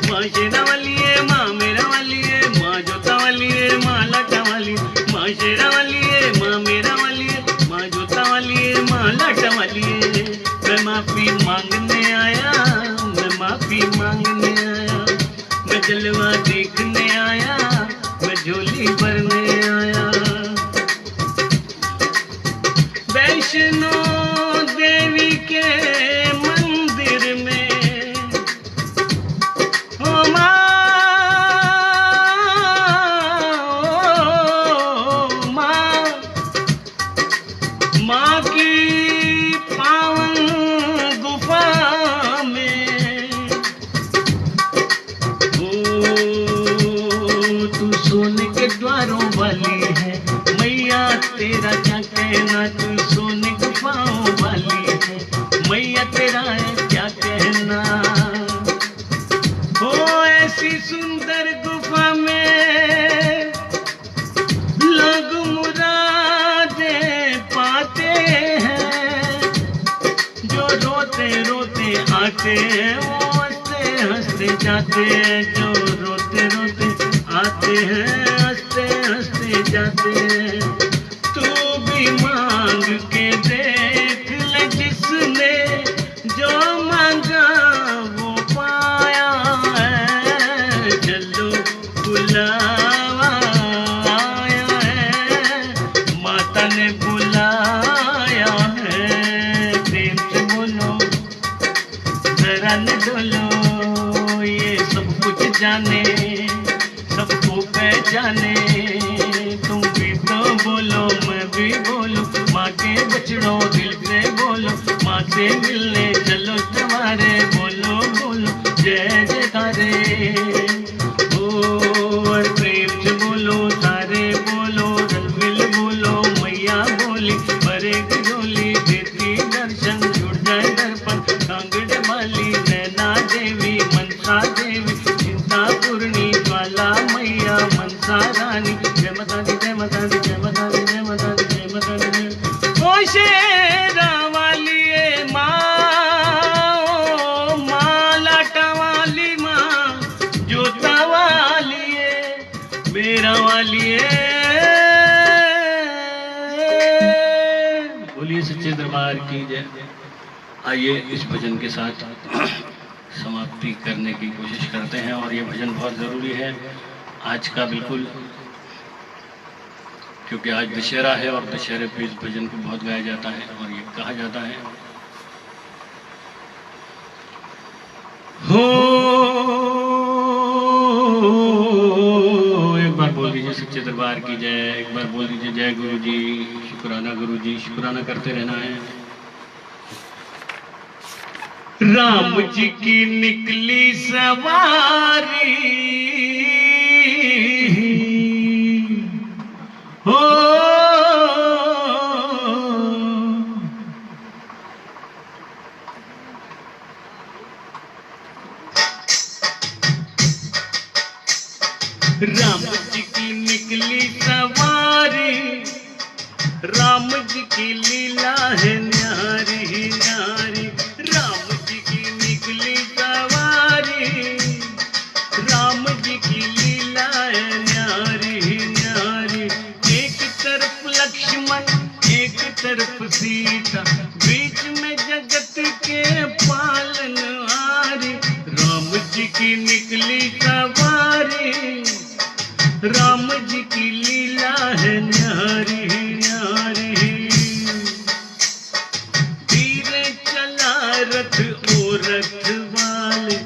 माँ शेरवालिए, माँ मेरा वालिए, माँ जोता वालिए, माँ लाटा वाली। माँ शेरवालिए, माँ मेरा वालिए, माँ जोता वालिए, माँ लाटा वालिए। मैं माफी मांगने आया, मैं माफी मांगने आया, मैं जलवा देखने आया, मैं झोली भरने आया। वैष्णो देवी के मंदिर में हो माँ की पावन गुफा में। तू सोने के द्वारों वाली है मैया, तेरा क्या कहना। तू सोने गुफाओं वाली है मैया, तेरा है क्या कहना। हो ऐसी सुंदर गुफा में लोग मुरादे पाते हैं, जो रोते रोते आते हैं वो हंसते हंसते जाते हैं। जो रोते रोते आते हैं हंसते हंसते जाते हैं। तू भी मांग के देख ले, जिसने जो मांगा वो पाया है। चलो बुलावा आया है, माता ने बुलाया है। प्रेम से बोलो जरा न डोलो, ये सब कुछ जाने सबको पहचाने। तुम भी तो बोलो मैं भी बोलूं, माँ के बछड़ों दिल से बोलो। माँ से मिलने चलो तुम्हारे, बोलो बोलो जय जयकारे। ओ प्रेम से बोलो सारे बोलो, रलमिल बोलो मैया बोली। भरे की झोली देती दर्शन, जुड़ जाए दर्पण कांगड़े वाली। नैना देवी मनसा देवी, चिंता पूर्णी ज्वाला मैया मनसा रानी। जय माता दी, जय माता दी, जय माता दी, जय माता दी, जय माता दी। ओ शेरवालिए माँ दरबार की जय। आइए इस भजन के साथ समाप्ति करने की कोशिश करते हैं। और ये भजन बहुत ज़रूरी है आज का, बिल्कुल, क्योंकि आज दशहरा है और दशहरे पे इस भजन को बहुत गाया जाता है। और ये कहा जाता है, हो एक बार बोल दीजिए सच्चे दरबार की जय, एक बार बोल दीजिए जय गुरु जी, शुक्राना गुरु जी, शुक्राना करते रहना है। राम जी की निकली सवारी, हो राम जी की निकली सवारी, राम जी की लीला है न्यारी न्यारी। राम जी की निकली सवारी, राम जी की लीला है न्यारी न्यारी। एक तरफ लक्ष्मण एक तरफ सीता, बीच में जगत के पालनहारी। राम जी की निकली सवारी, राम जी की लीला है न्यारी न्यारी। धीरे चला रथ ओ रथ वाले,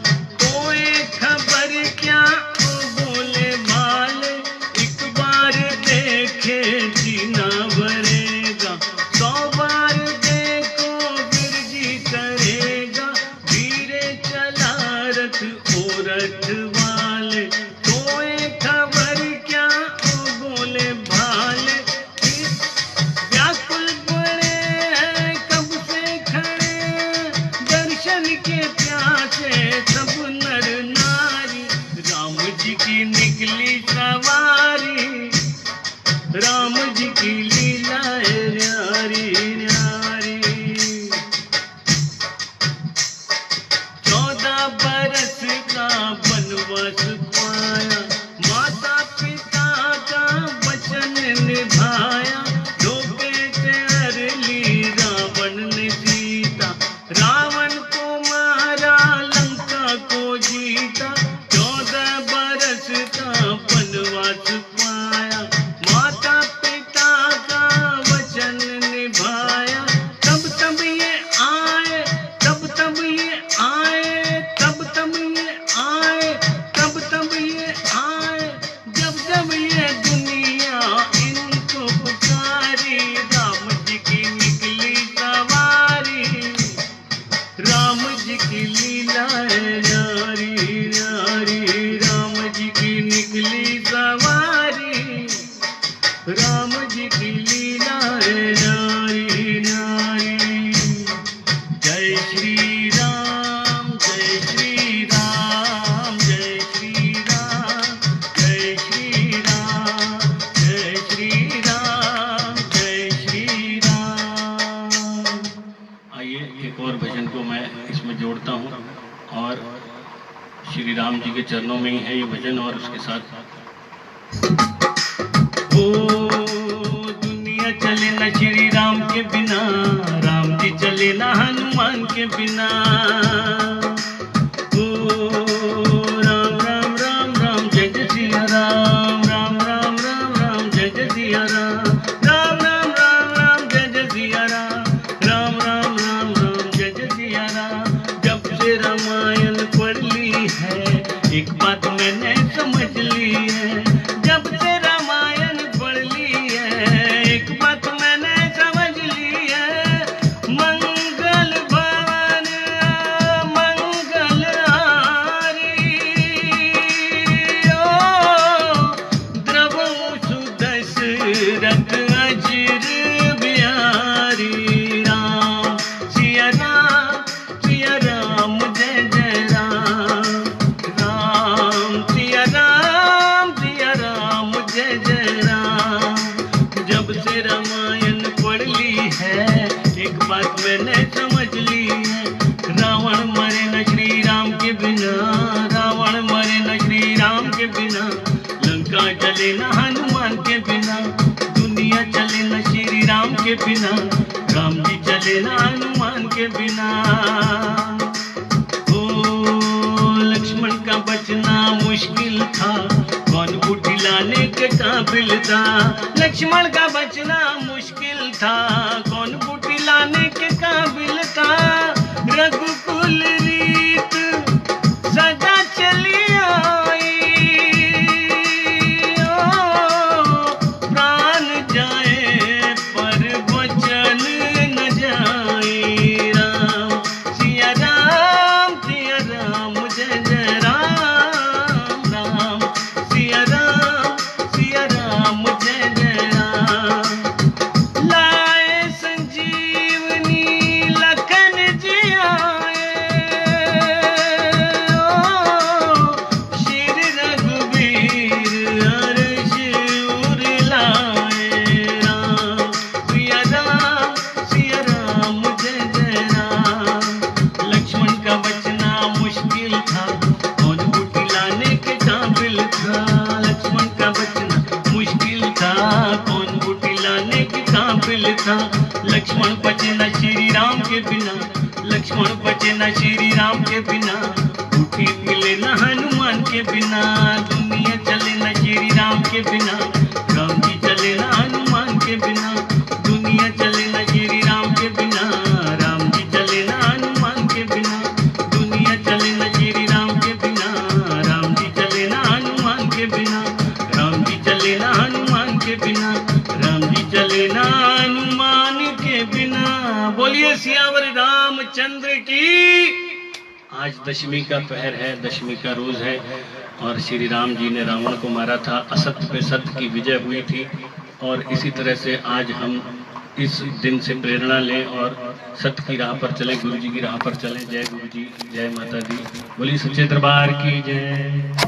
कोई खबर क्या बोले भाले। एक बार देखे जीना भरेगा, 100 बार देखो फिर जी करेगा। धीरे चला रथ ओ रथ वाले, कोई खबर क्या बोले भाले। व्याकुल पड़े हैं कब से खड़े, दर्शन के प्यासे सब नर नारी। राम जी की निकली सवारी, राम जी की लीला है न्यारी न्यारी। 14 बरस का वनवास पाया, माता पिता का वचन निभाया। धोखे से हर ली रावण ने सीता, रावण को मारा लंका को जीता। 14 बरस का वनवास पाया, माता पिता का वचन निभाया। तब तब ये आए, तब तब ये आए, तब तब ये आए, तब तब ये आए, जब जब ये दुनिया इनको पुकारी। राम जी की निकली सवारी, राम जी की लीला है न्यारी न्यारी। राम जी की निकली सवारी, राम जी की लीला है न्यारी न्यारी। जय श्री राम, जय श्री राम, जय श्री राम, जय श्री राम, जय श्री राम, जय श्री राम। आइए एक और भजन को मैं इसमें जोड़ता हूँ, और श्री राम जी के चरणों में ही है ये भजन। और उसके साथ ओ दुनिया चले ना श्री राम के बिना, राम जी चले ना हनुमान के बिना। ओ राम राम राम राम जय जय सिया राम, राम राम राम राम जय जय सिया राम, राम राम राम राम जय जय सिया राम, राम राम राम राम जय जय सिया राम। जब से रामायण पढ़ ली है, एक बात मैंने समझ ली है। जब से रामायण पढ़ ली है, एक बात मैंने समझ ली है। मंगल भवन मंगल हारी, ओ द्रवहु सुदशरथ अजिर बिहारी। राम सिया राम, सिया राम जय जय राम, राम सिया राम, सिया राम जय जय राम। जब से रामायण पढ़ ली है, एक बात मैंने समझ ली है। रावण मरे न श्री राम के बिना, रावण मरे न श्री राम के बिना। लंका चले न हनुमान के बिना, दुनिया चले न श्री राम के बिना। राम जी चले ना हनुमान के बिना। ओ लक्ष्मण का बचना मुश्किल था, कौन बूटी लाने के काबिल था। लक्ष्मण का बचना मुश्किल था, कौन बूटी लाने के काबिल था। रघुकुल रीत सदा चली आई, ओ प्राण जाए पर वचन न जाए। राम सिया राम जय जय राम। राम सिया राम जय जय राम। लाए संजीवनी लखन जी आए, ओ श्री रघुवीर अर्ष उर लाए। राम सिया राम जय जय राम। लक्ष्मण का बचना मुश्किल था, कौन बूटी लाने के काबिल था। लक्ष्मण का बचना मुश्किल था, कौन बूटी लाने के काबिल था। लक्ष्मण बचे न श्री राम के बिना, लक्ष्मण बचे न श्री राम के बिना। बूटी मिले न हनुमान के बिना, दुनिया चले न श्री राम के बिना। राम जी चले न हनुमान के बिना, दुनिया चले न श्री राम के बिना। राम जी चले न हनुमान के बिना, दुनिया चले न श्री राम के बिना। राम जी चले न हनुमान के बिना, राम जी चले न हनुमान के बिना। राम जी चले न हनुमान के बिना। बोलिए सियावर रामचंद्र की। आज दशमी का पहर है, दशमी का रोज है और श्री राम जी ने रावण को मारा था, असत्य पे सत्य की विजय हुई थी। और इसी तरह से आज हम इस दिन से प्रेरणा लें और सत्य की राह पर चलें, गुरु जी की राह पर चलें। जय गुरु जी, जय माता दी। बोली सच्चे दरबार की जय।